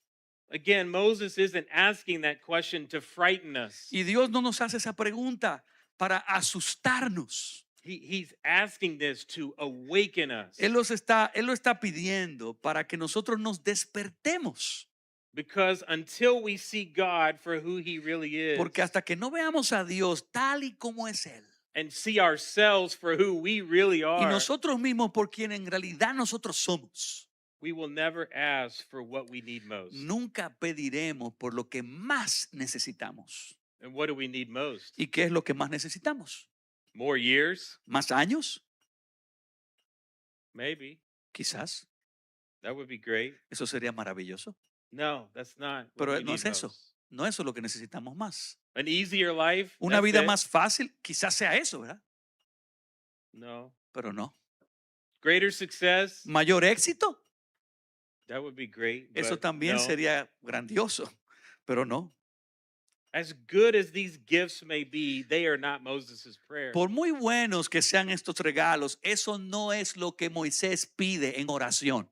Again, Moses isn't asking that question to frighten us. Y Dios no nos hace esa pregunta para asustarnos. He's asking this to awaken us. Él lo está pidiendo para que nosotros nos despertemos. Because until we see God for who he really is, Porque hasta que no veamos a Dios tal y como es Él, and see ourselves for who we really y are, nosotros mismos por quien en realidad nosotros somos, we will never ask for what we need most. nunca pediremos por lo que más necesitamos. And what do we need most? ¿Y qué es lo que más necesitamos? More years? ¿Más años? Maybe. Quizás. That would be great. Eso sería maravilloso. No, that's not what Pero we no need es eso. most. No eso es lo que necesitamos más. An easier life? Una That's vida it. más fácil, quizás sea eso, ¿verdad? No. Pero no. Greater success? Mayor éxito, That would be great. eso but también no. sería grandioso, pero no. As good as these gifts may be, they are not Moses' prayer. Por muy buenos que sean estos regalos, eso no es lo que Moisés pide en oración.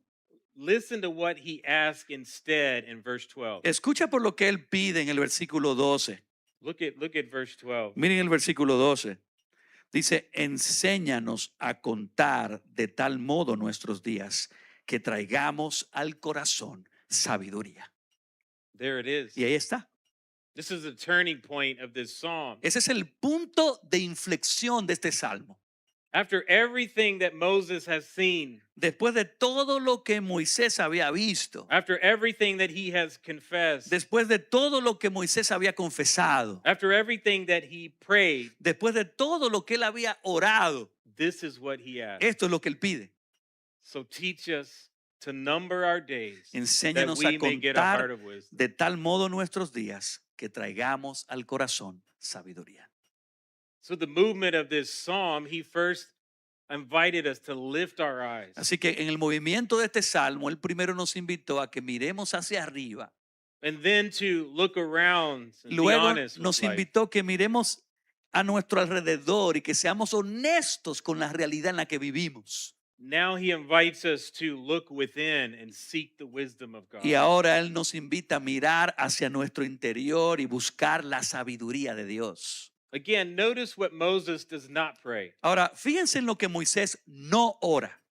Listen to what he asked instead in verse 12. Escucha por lo que él pide en el versículo 12. Look at verse 12. Miren el versículo 12. Dice, enséñanos a contar de tal modo nuestros días que traigamos al corazón sabiduría. There it is. Y ahí está. This is the turning point of this psalm. Ese es el punto de inflexión de este salmo. After everything that Moses has seen, Después de todo lo que Moisés había visto, after everything that he has confessed, después de todo lo que Moisés había confesado, after everything that he prayed, después de todo lo que él había orado, this is what he asked. esto es lo que él pide. So teach us to number our days, that Enséñanos a we may get a heart contar of wisdom. de tal modo nuestros días que traigamos al corazón sabiduría. So the movement of this psalm, he first invited us to lift our eyes. Así que en el movimiento de este salmo, él primero nos invitó a que miremos hacia arriba. And then to look around and be Luego honest with nos life. invitó que miremos a nuestro alrededor y que seamos honestos con la realidad en la que vivimos. Now he invites us to look within and seek the wisdom of God. Y ahora él nos invita a mirar hacia nuestro interior y buscar la sabiduría de Dios. Again, notice what Moses does not pray. Ahora, fíjense en lo que Moisés no ora.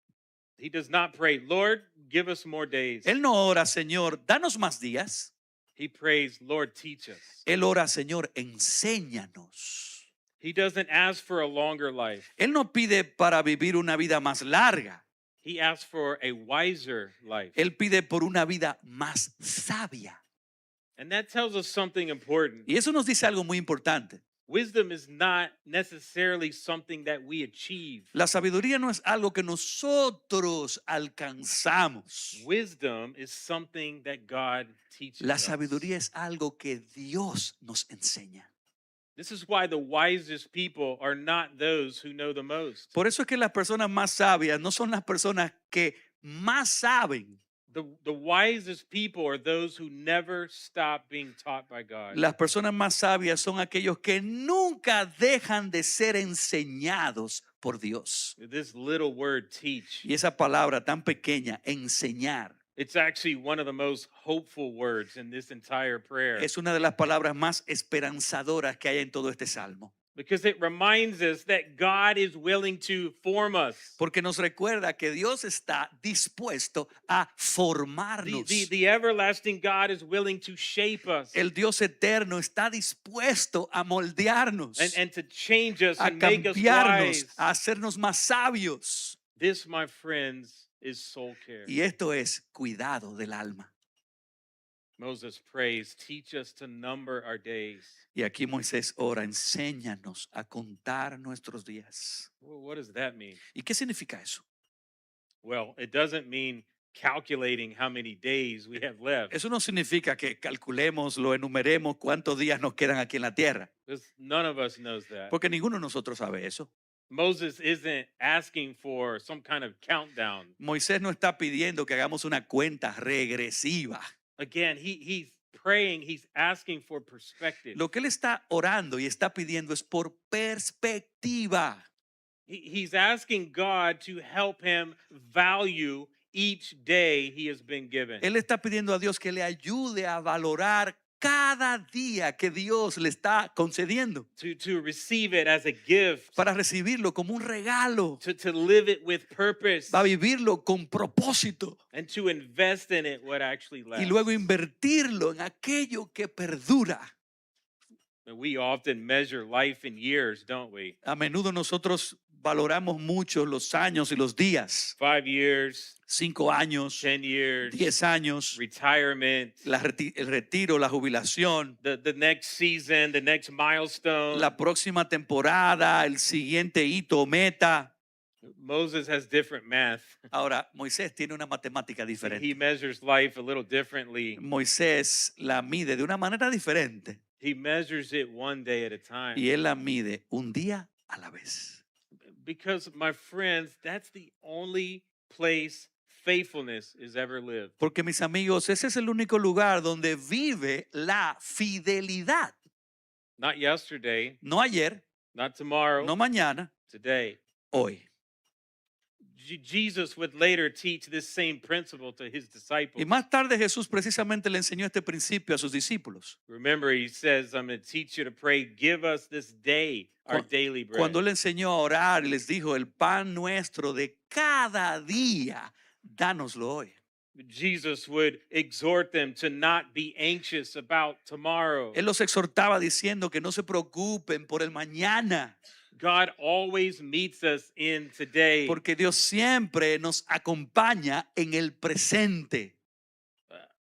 He does not pray, Lord, give us more days. Él no ora, Señor, danos más días. He prays, Lord, teach us. Él ora, Señor, enséñanos. He doesn't ask for a longer life. Él no pide para vivir una vida más larga. He asks for a wiser life. Él pide por una vida más sabia. And that tells us something important. Y eso nos dice algo muy importante. Wisdom is not necessarily something that we achieve. La sabiduría no es algo que nosotros alcanzamos. Wisdom is something that God teaches La us. sabiduría es algo que Dios nos enseña. This is why the wisest people are not those who know the most. Por eso es que las personas más sabias no son las personas que más saben. The wisest people are those who never stop being taught by God. Las personas más sabias son aquellos que nunca dejan de ser enseñados por Dios. This little word, teach, Y esa palabra tan pequeña, enseñar, it's actually one of the most hopeful words in this entire prayer. es una de las palabras más esperanzadoras que hay en todo este salmo. because it reminds us that God is willing to form us. Porque nos recuerda que Dios está dispuesto a The, formarnos. the everlasting God is willing to shape us El Dios eterno está dispuesto a moldearnos, and to change us a and make us cambiarnos, wise. a hacernos más sabios. This, my friends, is soul care. Y esto es cuidado del alma. Moses prays, teach us to number our days. Y aquí Moisés ora, enséñanos a contar nuestros días. Well, what does that mean? ¿Y qué significa eso? Well, it doesn't mean calculating how many days we have left. Eso no significa que calculemos, lo enumeremos cuántos días nos quedan aquí en la tierra, Because none of us knows that. porque ninguno de nosotros sabe eso. Moses isn't asking for some kind of countdown. Moisés no está pidiendo que hagamos una cuenta regresiva. Again, he's praying, he's asking for perspective. Lo que él está orando y está pidiendo es por perspectiva. He's asking God to help him value each day he has been given. Él está pidiendo a Dios que le ayude a valorar cada día que Dios le está concediendo, To receive it as a gift, para recibirlo como un regalo, to live it with purpose, para vivirlo con propósito and to invest in it what actually lasts. y luego invertirlo en aquello que perdura. And we often measure life in years, don't we? A menudo nosotros valoramos mucho los años y los días. 5 years, 5 años, 10 years, 10 años, retirement, el retiro, la jubilación, the next season, the next milestone. la próxima temporada, el siguiente hito o meta. Moses has different math. Ahora, Moisés tiene una matemática He diferente. measures life a little differently. Moisés la mide de una manera diferente He measures it one day at a time. y él la mide un día a la vez. Because, my friends, that's the only place faithfulness is ever lived. Porque mis amigos, ese es el único lugar donde vive la fidelidad. Not yesterday, No ayer, not tomorrow, no mañana, today. hoy. Jesus would later teach this same principle to his disciples. Y más tarde Jesús precisamente le enseñó este principio a sus discípulos. Remember, he says, I'm going to teach you to pray, give us this day our daily bread. Cuando él enseñó a orar y les dijo, el pan nuestro de cada día, dánoslo hoy. Jesus would exhort them to not be anxious about tomorrow. Él los exhortaba diciendo que no se preocupen por el mañana, God always meets us in today. porque Dios siempre nos acompaña en el presente.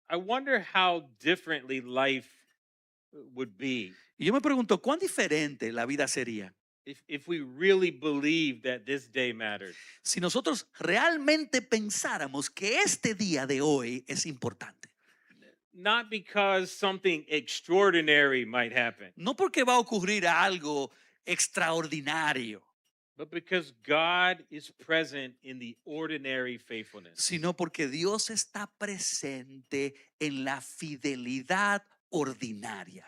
I wonder how differently life would be Y yo me pregunto, ¿cuán diferente la vida sería if we really believed that this day mattered? si nosotros realmente pensáramos que este día de hoy es importante? Not because something extraordinary might happen, No porque va a ocurrir algo extraordinario, but because God is present in the ordinary faithfulness. sino porque Dios está presente en la fidelidad ordinaria.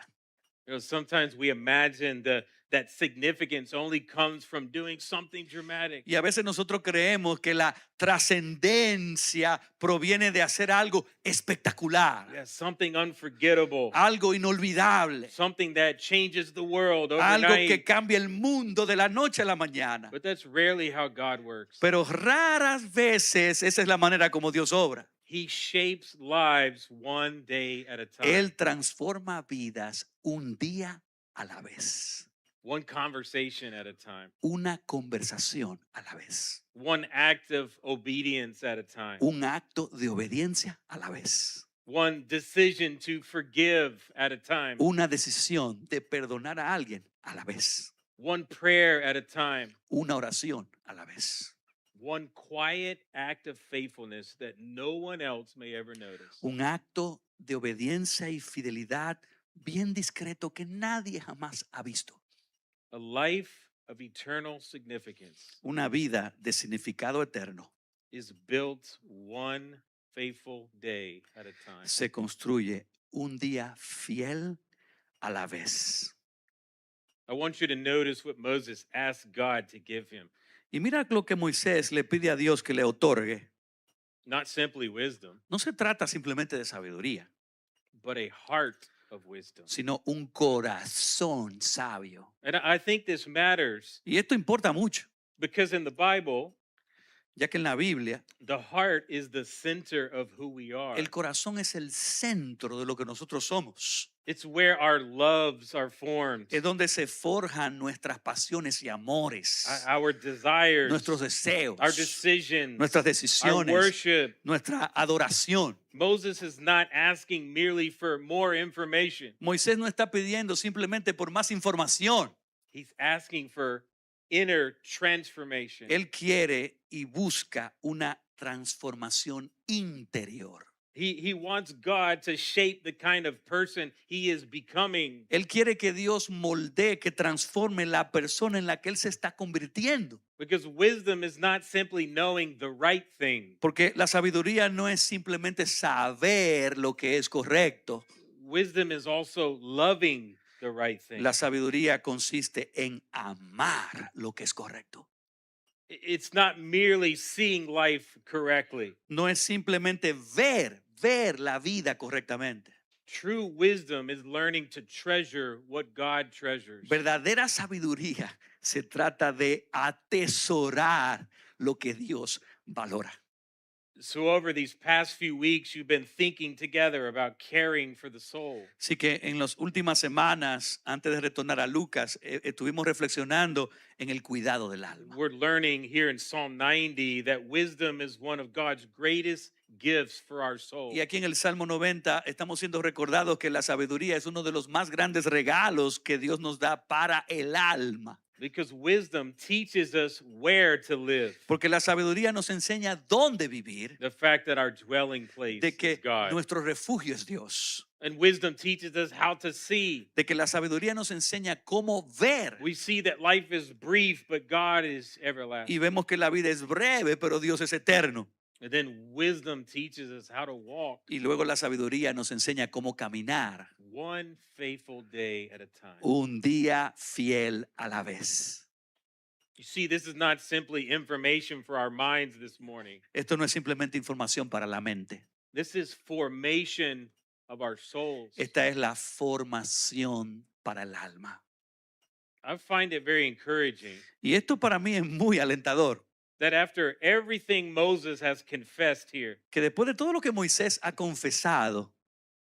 You know, sometimes we imagine that significance only comes from doing something dramatic. Y a veces nosotros creemos que la trascendencia proviene de hacer algo espectacular, Yeah, something unforgettable, algo inolvidable, something that changes the world algo que overnight. cambia el mundo de la noche a la mañana. But that's rarely how God works. Pero raras veces esa es la manera como Dios obra. He shapes lives one day at a time. Él transforma vidas un día a la vez, One conversation at a time. una conversación a la vez, One act of obedience at a time. un acto de obediencia a la vez, One decision to forgive at a time. una decisión de perdonar a alguien a la vez, One prayer at a time. una oración a la vez, One quiet act of faithfulness that no one else may ever notice. un acto de obediencia y fidelidad bien discreto que nadie jamás ha visto, A life of eternal significance una vida de significado eterno. is built one faithful day at a time. Se construye un día fiel a la vez. I want you to notice what Moses asked God to give him. Y mira lo que Moisés le pide a Dios que le otorgue. Not simply wisdom, No se trata simplemente de sabiduría, but a heart of wisdom. sino un corazón sabio. And I think this matters Y esto importa mucho, because in the Bible, ya que en la Biblia the heart is the center of who we are. el corazón es el centro de lo que nosotros somos. It's where our loves are formed, Es donde se forjan nuestras pasiones y amores, our desires, nuestros deseos, our decisions, nuestras our decisiones, worship. nuestra adoración. Moses is not asking merely for more information. Moisés no está pidiendo simplemente por más información. He's asking for inner transformation. Él quiere y busca una transformación interior. He wants God to shape the kind of person he is becoming. Él quiere que Dios moldee, que transforme la persona en la que él se está convirtiendo. Because wisdom is not simply knowing the right thing. Porque la sabiduría no es simplemente saber lo que es correcto. Wisdom is also loving the right thing. La sabiduría consiste en amar lo que es correcto. It's not merely seeing life correctly. No es simplemente ver la vida correctamente. True wisdom is learning to treasure what God treasures. Verdadera sabiduría se trata de atesorar lo que Dios valora. So over these past few weeks, you've been thinking together about caring for the soul. Así que en las últimas semanas, antes de retornar a Lucas, estuvimos reflexionando en el cuidado del alma. We're learning here in Psalm 90 that wisdom is one of God's greatest gifts for our soul. Y aquí en el Salmo 90 estamos siendo recordados que la sabiduría es uno de los más grandes regalos que Dios nos da para el alma. Because wisdom teaches us where to live. Porque la sabiduría nos enseña dónde vivir, The fact that our dwelling place de is que God. nuestro refugio es Dios, And wisdom teaches us how to see. de que la sabiduría nos enseña cómo ver. We see that life is brief, but God is everlasting. Y vemos que la vida es breve, pero Dios es eterno. And then wisdom teaches us how to walk Y luego la sabiduría nos enseña cómo caminar one faithful day at a time. un día fiel a la vez. You see, this is not simply information for our minds this morning. Esto no es simplemente información para la mente. This is formation of our souls. Esta es la formación para el alma. I find it very encouraging Y esto para mí es muy alentador. that after everything Moses has confessed here, Que después de todo lo que Moisés ha confesado,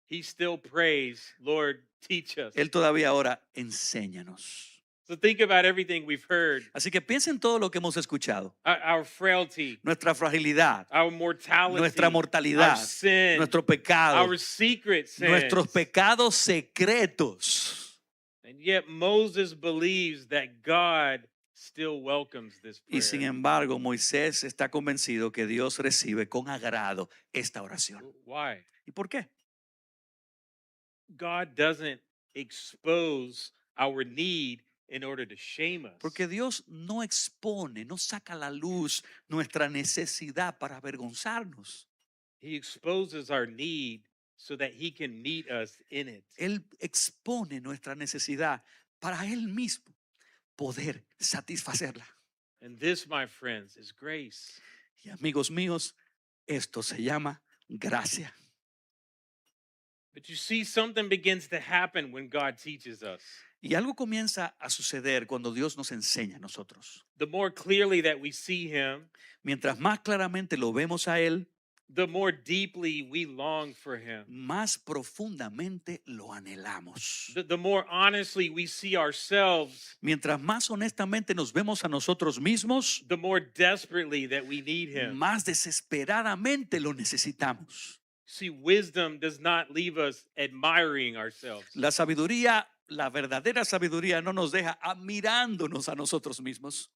he still prays, Lord, teach us. él todavía ahora enséñanos. So think about everything we've heard, Así que piensen todo lo que hemos escuchado. our frailty, Nuestra fragilidad, our mortality, nuestra our mortalidad, sin, nuestro pecado, our secret sins. nuestros pecados secretos. And yet Moses believes that God still welcomes this Y sin prayer. embargo, Moisés está convencido que Dios recibe con agrado esta oración. Why? ¿Y por qué? God doesn't expose our need in order to shame us. Porque Dios no expone, no saca a la luz nuestra necesidad para avergonzarnos. He exposes our need so that he can meet us in it. Él expone nuestra necesidad para Él mismo poder satisfacerla. And this, my friends, is grace. Y amigos míos, esto se llama gracia. But you see, something begins to happen when God teaches us. Y algo comienza a suceder cuando Dios nos enseña a nosotros. The more clearly that we see him, Mientras más claramente lo vemos a Él, the more deeply we long for him. más profundamente lo anhelamos. The more honestly we see ourselves, Mientras más honestamente nos vemos a nosotros mismos, the more desperately that we need him. más desesperadamente lo necesitamos. See, wisdom does not leave us admiring ourselves. La sabiduría, la verdadera sabiduría no nos deja admirándonos a nosotros mismos.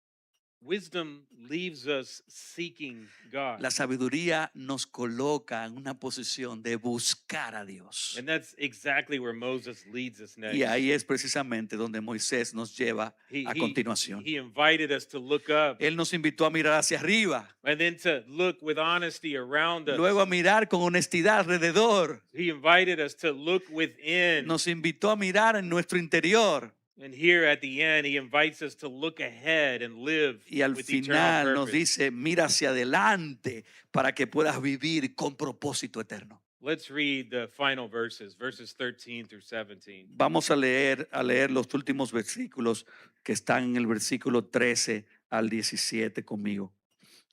Wisdom leaves us seeking God. La sabiduría nos coloca en una posición de buscar a Dios. And that's exactly where Moses leads us next. Y ahí es precisamente donde Moisés nos lleva He, a he- continuación. he invited us to look up Él nos invitó a mirar hacia arriba, and then to look with honesty around us. luego a mirar con honestidad alrededor. He invited us to look within. Nos invitó a mirar en nuestro interior. And here at the end, he invites us to look ahead and live Y al with eternal final nos purpose. dice, mira hacia adelante para que puedas vivir con propósito eterno. Let's read the final verses 13 through 17. Vamos a leer los últimos versículos que están en el versículo 13 al 17 conmigo.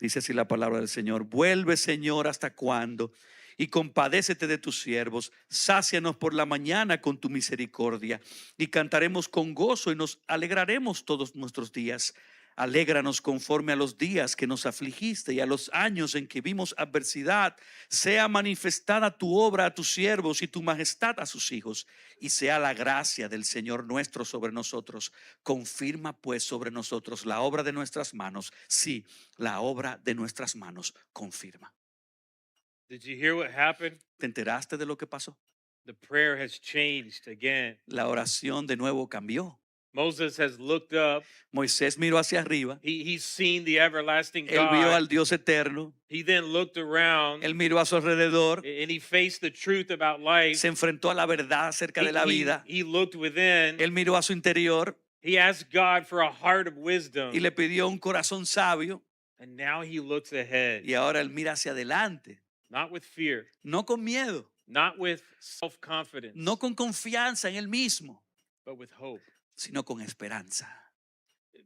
Dice así la palabra del Señor: vuelve, Señor, ¿hasta cuándo? Y compadécete de tus siervos, sácianos por la mañana con tu misericordia, y cantaremos con gozo y nos alegraremos todos nuestros días. Alégranos conforme a los días que nos afligiste y a los años en que vimos adversidad. Sea manifestada tu obra a tus siervos y tu majestad a sus hijos, y sea la gracia del Señor nuestro sobre nosotros. Confirma pues sobre nosotros la obra de nuestras manos. Sí, la obra de nuestras manos confirma. Did you hear what happened? ¿Te enteraste de lo que pasó? The prayer has changed again. La oración de nuevo cambió. Moses has looked up. Moisés miró hacia arriba. He's seen the everlasting Él vio God. al Dios eterno. He then looked around Él miró a su alrededor. and he faced the truth about life. Se enfrentó a la verdad acerca de la vida. He looked within. Él miró a su interior He asked God for a heart of wisdom. y le pidió un corazón sabio. And now he looks ahead, Y ahora él mira hacia adelante, not with fear, no con miedo, not with self-confidence, no con confianza en él mismo, but with hope. sino con esperanza.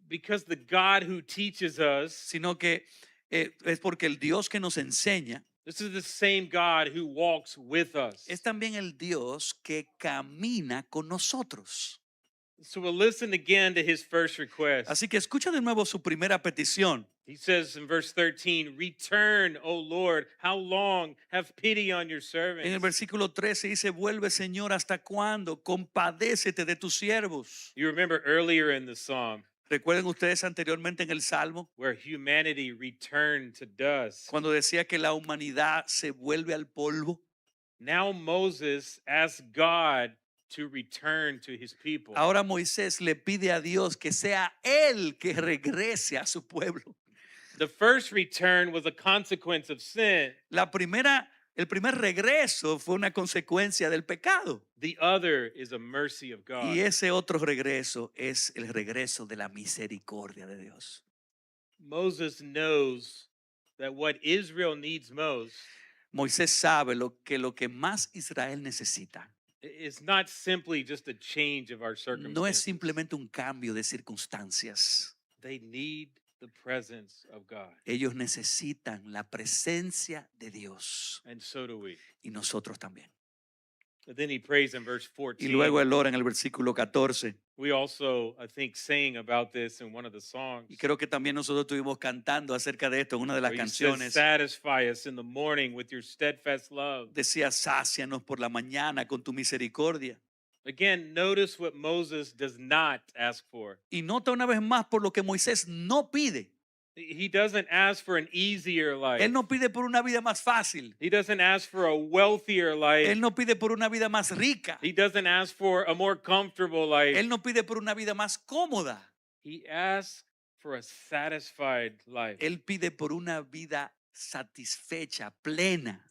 Because the God who teaches us, Sino que es porque el Dios que nos enseña this is the same God who walks with us. es también el Dios que camina con nosotros. So we'll listen again to his first request. Así que escucha de nuevo su primera petición. He says in verse 13, return, O Lord, how long? Have pity on your En el servants. versículo 13 dice: vuelve, Señor, ¿hasta cuándo? Compadécete de tus siervos. You remember earlier in the psalm Recuerden ustedes anteriormente en el Salmo where humanity returned to dust. cuando decía que la humanidad se vuelve al polvo. Now Moses asks God to return to his people. Ahora Moisés le pide a Dios que sea él que regrese a su pueblo. The first return was a consequence of sin. El primer regreso fue una consecuencia del pecado. The other is a mercy of God. Y ese otro regreso es el regreso de la misericordia de Dios. Moses knows that what Israel needs most Moisés sabe lo que más Israel necesita. is not simply just a change of our No es circumstances. simplemente un cambio de circunstancias. They need the presence of God. Ellos necesitan la presencia de Dios. And so do we. Y nosotros también. But then he prays in verse Y 14. luego él ora en el versículo 14. We also, I think, sang about this in one of the songs. Y creo que también nosotros estuvimos cantando acerca de esto en una de las Where he says, canciones. satisfy us in the morning with your steadfast love. Decía: sácianos por la mañana con tu misericordia. Again, notice what Moses does not ask for. Y nota una vez más por lo que Moisés no pide. He doesn't ask for an easier life. Él no pide por una vida más fácil. He doesn't ask for a wealthier life. Él no pide por una vida más rica. He doesn't ask for a more comfortable life. Él no pide por una vida más cómoda. He asks for a satisfied life. Él pide por una vida satisfecha, plena.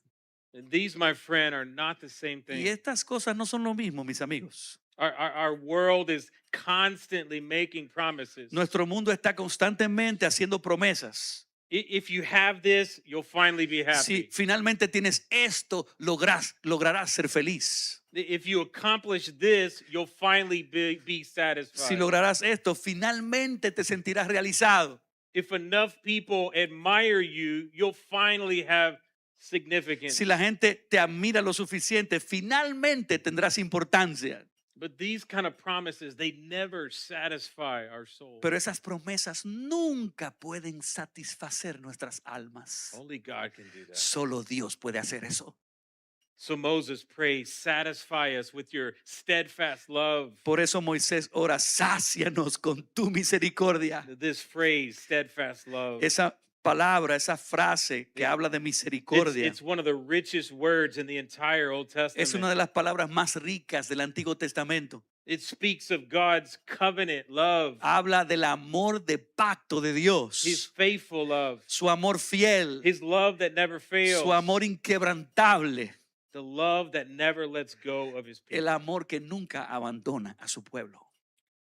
And these, my friend, are not the same Y thing. estas cosas no son lo mismo, mis amigos. Our world is constantly making promises. Nuestro mundo está constantemente haciendo promesas. If you have this, you'll finally be happy. Si finalmente tienes esto, lograrás ser feliz. If you accomplish this, you'll finally be satisfied. Si lograrás esto, finalmente te sentirás realizado. If enough people admire you, you'll finally have significance. Si la gente te admira lo suficiente, finalmente tendrás importancia. But these kind of promises, they never satisfy our soul. Pero esas promesas nunca pueden satisfacer nuestras almas. Only God can do that. Solo Dios puede hacer eso. So Moses prays, satisfy us with your steadfast love. Por eso Moisés ora: sácianos con tu misericordia. This phrase, steadfast love, Esa palabra, esa frase que habla de misericordia, it's one of the richest words in the entire Old es una Testament. de las palabras más ricas del Antiguo Testamento. It speaks of God's covenant love, Habla del amor de pacto de His Dios, faithful love, su amor fiel, His love that never fails, su amor inquebrantable, the love that never lets go of His el people. amor que nunca abandona a su pueblo.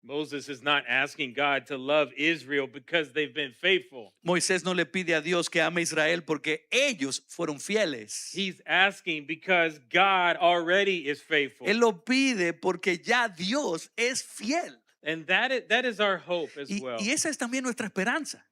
Moses is not asking God to love Israel because they've been faithful. Moisés no le pide a Dios que ame a Israel porque ellos fueron fieles. He's asking because God already is faithful. Él lo pide porque ya Dios es fiel. And that is our hope as Y, well. y esa es también nuestra esperanza.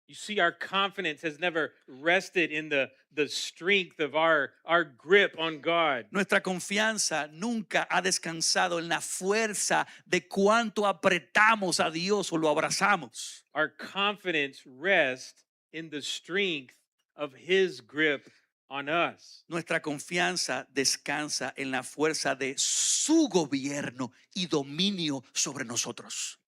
You see, our confidence has never rested in the strength of our grip on God. Nuestra confianza nunca ha descansado en la fuerza de cuánto apretamos a Dios o lo abrazamos. Our confidence rests in the strength of His grip on us. Nuestra confianza descansa en la fuerza de su gobierno y dominio sobre nosotros.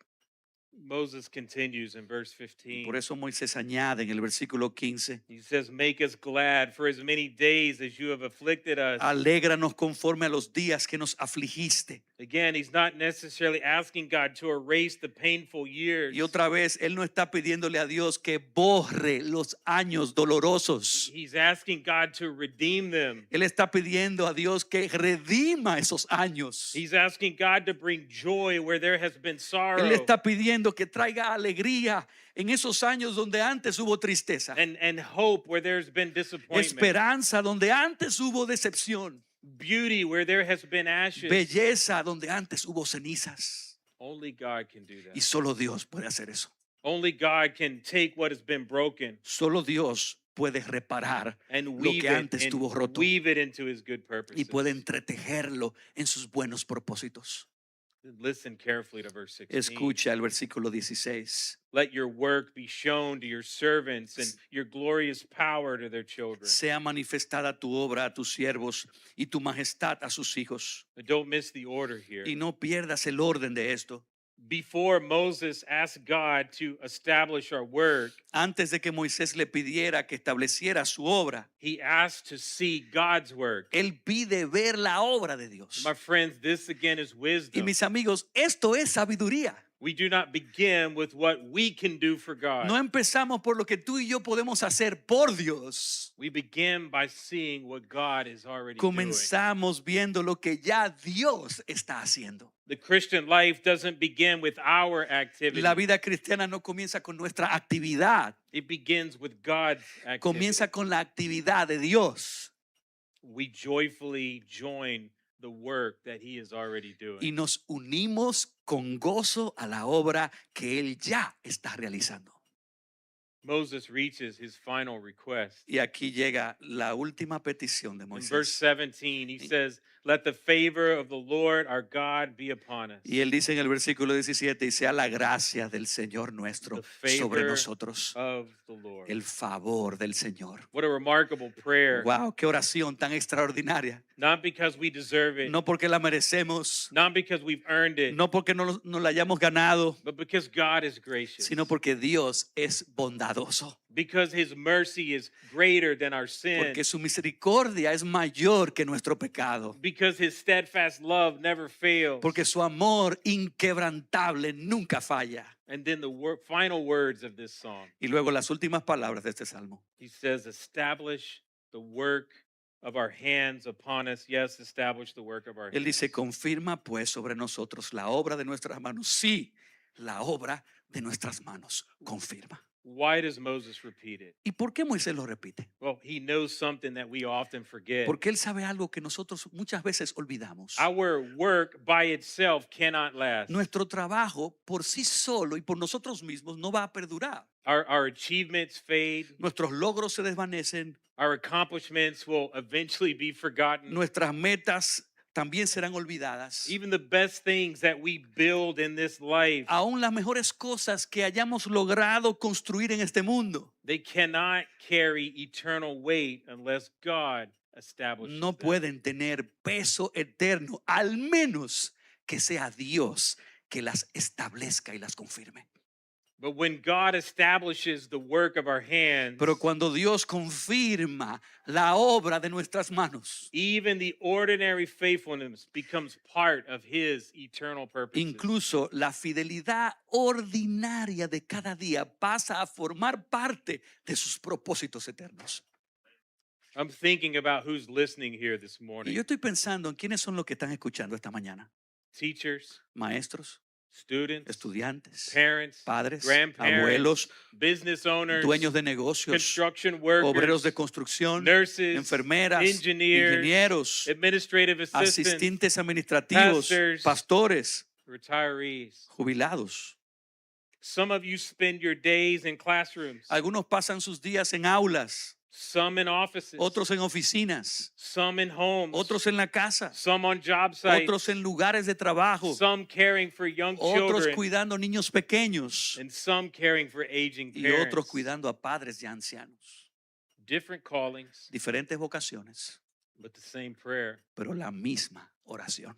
Moses continues in verse Y 15. por eso Moisés añade en el versículo 15, He says, "Make us glad for as many days as you have afflicted us." alégranos conforme a los días que nos afligiste. Again, he's not necessarily asking God to erase the painful years. Y otra vez, él no está pidiéndole a Dios que borre los años dolorosos. He's asking God to redeem them. Él está pidiendo a Dios que redima esos años. He's asking God to bring joy where there has been sorrow. Él está pidiendo que traiga alegría en esos años donde antes hubo tristeza. And hope where there's been disappointment. Esperanza donde antes hubo decepción. Beauty where there has been ashes. Belleza donde antes hubo cenizas. Only God can do that. Y solo Dios puede hacer eso. Only God can take what has been broken Solo Dios puede reparar and lo weave que it, antes and estuvo roto weave it into His good purposes. y puede entretejerlo en sus buenos propósitos. Listen carefully to verse 16. Escucha el versículo 16. Let your work be shown to your servants and your glorious power to their children. Sea manifestada tu obra a tus siervos y tu majestad a sus hijos. But don't miss the order here. Y no pierdas el orden de esto. Before Moses asked God to establish our work, Antes de que Moisés le pidiera que estableciera su obra, he asked to see God's work. él pide ver la obra de Dios. My friends, this again is Y wisdom. mis amigos, esto es sabiduría. We do not begin with what we can do for God. No empezamos por lo que tú y yo podemos hacer por Dios. We begin by seeing what God is already doing. Comenzamos viendo lo que ya Dios está haciendo. The Christian life doesn't begin with our activity. La vida cristiana no comienza con nuestra actividad, It begins with God's activity. comienza con la actividad de Dios. We joyfully join the work that He is already doing. Y nos unimos con gozo a la obra que Él ya está realizando. Moses reaches his final request. Y aquí llega la última petición de In verse Moisés. 17, he says, "Let the favor of the Lord our God be upon us." Y él dice en el versículo 17, y sea la gracia del Señor nuestro The sobre favor nosotros. of the Lord. El favor del Señor. What a remarkable prayer. Wow, qué oración tan extraordinaria. Not because we deserve it, No porque la merecemos, not because we've earned it, no porque no la hayamos ganado, but because God is gracious. sino porque Dios es bondadoso. Because His mercy is greater than our sin. Porque su misericordia es mayor que nuestro pecado. Because His steadfast love never fails. Porque su amor inquebrantable nunca falla. And then the final words of this song, Y luego las últimas palabras de este salmo. he says, "Establish the work of our hands upon us." Yes, establish the work of our Él dice, hands. confirma pues sobre nosotros la obra de nuestras manos. Sí, la obra de nuestras manos. Confirma. Why does Moses repeat it? ¿Y por qué Moisés lo repite? Well, he knows something that we often forget. Porque él sabe algo que nosotros muchas veces olvidamos. Our work by itself cannot last. Nuestro trabajo por sí solo y por nosotros mismos no va a perdurar. Our achievements fade. Nuestros logros se desvanecen. Our accomplishments will eventually be forgotten. Nuestras metas también serán olvidadas. Even the best things that we build in this life, Aún las mejores cosas que hayamos logrado construir en este mundo they cannot carry eternal weight unless God establishes no them. pueden tener peso eterno, al menos que sea Dios que las establezca y las confirme. But when God establishes the work of our hands, Pero cuando Dios confirma la obra de nuestras manos, even the ordinary faithfulness becomes part of His eternal purposes. incluso la fidelidad ordinaria de cada día pasa a formar parte de sus propósitos eternos. I'm thinking about who's listening here this Y morning. yo estoy pensando en quiénes son los que están escuchando esta mañana. Teachers, Maestros, students, estudiantes, parents, padres, grandparents, abuelos, business owners, dueños de negocios, construction obreros de workers, construcción, nurses, enfermeras, engineers, ingenieros, administrative assistants, asistentes administrativos, pastors, pastores, retirees. jubilados. Some of you spend your days in classrooms, Algunos pasan sus días en aulas, some in offices, otros en oficinas, some in homes, otros en la casa, some on job sites, otros en lugares de trabajo, some caring for young otros children, cuidando niños pequeños and some caring for aging y otros parents. cuidando a padres y ancianos. Different callings, Diferentes vocaciones, but the same prayer. pero la misma oración.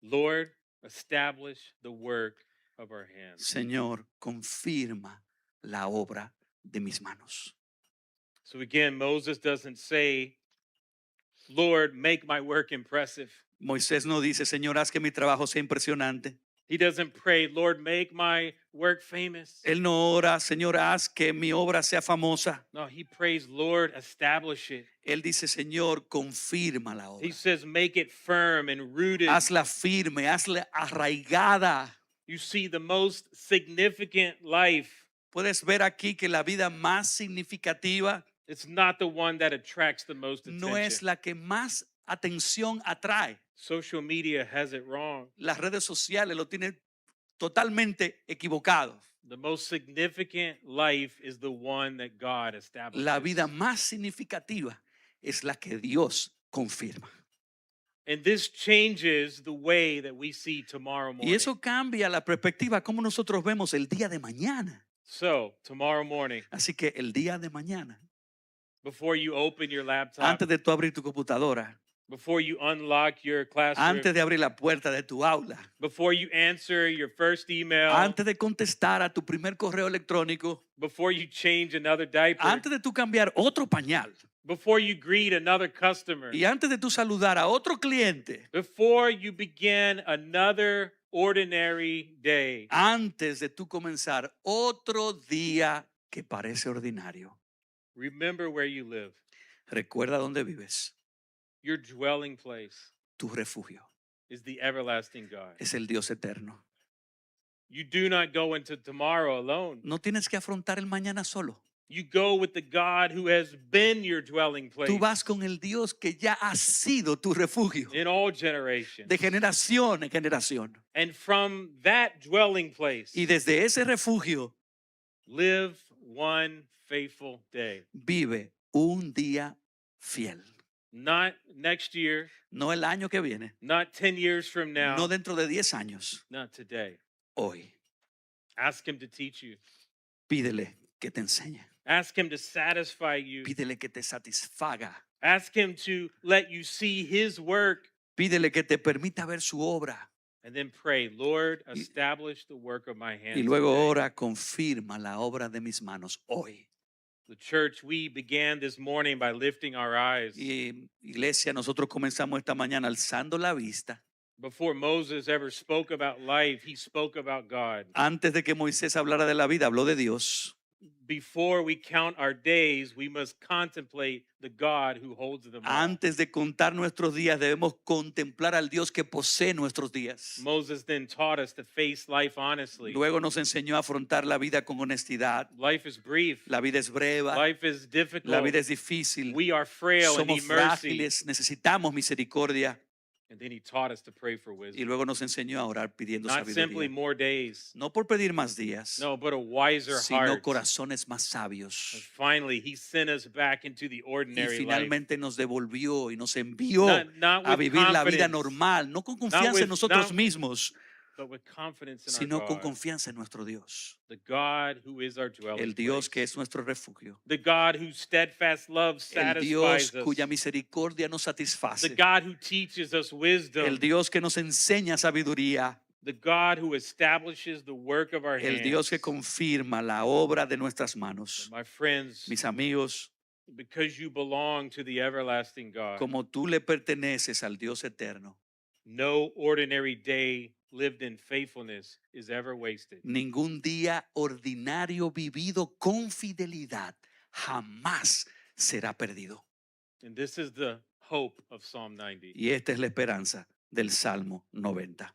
Lord, establish the work of our hands. Señor, confirma la obra de mis manos. So again, Moses doesn't say, Lord, make my work impressive. Moisés no dice, Señor, haz que mi trabajo sea impresionante. He doesn't pray, Lord, make my work famous. Él no ora, Señor, haz que mi obra sea famosa. No, he prays, Lord, establish it. Él dice, Señor, confirma la obra. He says, make it firm and rooted. Hazla firme, hazla arraigada. You see, the most significant life, Puedes ver aquí que la vida más significativa it's not the one that attracts the most no es attention. la que más atención atrae. Social media has it wrong. Las redes sociales lo tienen totalmente equivocado. The most significant life is the one that God establishes. La vida más significativa es la que Dios confirma. And this changes the way that we see tomorrow morning. Y eso cambia la perspectiva, cómo nosotros vemos el día de mañana. So, tomorrow morning, Así que el día de mañana, before you open your laptop, antes de tú abrir tu computadora, before you unlock your classroom, antes de abrir la puerta de tu aula, before you answer your first email, antes de contestar a tu primer correo electrónico, before you change another diaper, antes de tú cambiar otro pañal before you greet another customer, y antes de tú saludar a otro cliente, before you begin another ordinary day, antes de tú comenzar otro día que parece ordinario, remember where you live, recuerda dónde vives. your dwelling place Tu refugio is the everlasting God. es el Dios eterno. You do not go into tomorrow alone. No tienes que afrontar el mañana solo. You go with the God who has been your dwelling place Tú vas con el Dios que ya ha sido tu refugio in all generations. de generación en generación. And from that dwelling place, Y desde ese refugio live one faithful day. vive un día fiel. Not next year, No el año que viene, not 10 years from now, no dentro de 10 años, not today. hoy. Ask him to teach you. Pídele que te enseñe. Ask him to satisfy you. Pídele que te satisfaga. Ask him to let you see his work. Pídele que te permita ver su obra. And then pray, Lord, establish the work of my hands. Y luego today." ora, confirma la obra de mis manos hoy. The church, we began this morning by lifting our eyes. Y iglesia, nosotros comenzamos esta mañana alzando la vista. Before Moses ever spoke about life, he spoke about God. Antes de que Moisés hablara de la vida, habló de Dios. Before we count our days, we must contemplate the God who holds them all. Antes de contar nuestros días, debemos contemplar al Dios que posee nuestros días. Moses then taught us to face life honestly. Luego nos enseñó a afrontar la vida con honestidad. Life is brief. La vida es breve, Life is difficult. la vida es difícil. We are frail and Somos need mercy. frágiles, necesitamos misericordia. And then he taught us to pray for Y wisdom. luego nos enseñó a orar pidiendo Not simply sabiduría. more days. No por pedir más días, No, but a wiser sino heart. corazones más And sabios. finally, he sent us back into the Y ordinary life. finalmente nos devolvió y nos envió Not a with vivir la vida confidence, normal, no con confianza with- en nosotros not- mismos, but with confidence in sino our con God, confianza en nuestro Dios. the God who is our dwelling El Dios que place. es nuestro refugio. The God whose steadfast love El Dios satisfies us. cuya misericordia nos The satisface. God who teaches us wisdom. El Dios que nos enseña sabiduría. The God who establishes the work of our El hands. Dios que confirma la obra de nuestras manos. My friends, Mis amigos, because you belong to the everlasting God, como tú le perteneces al Dios eterno, no ordinary day lived in faithfulness is ever wasted. ningún día ordinario vivido con fidelidad jamás será perdido. And this is the hope of Psalm 90. Y esta es la esperanza del Salmo 90.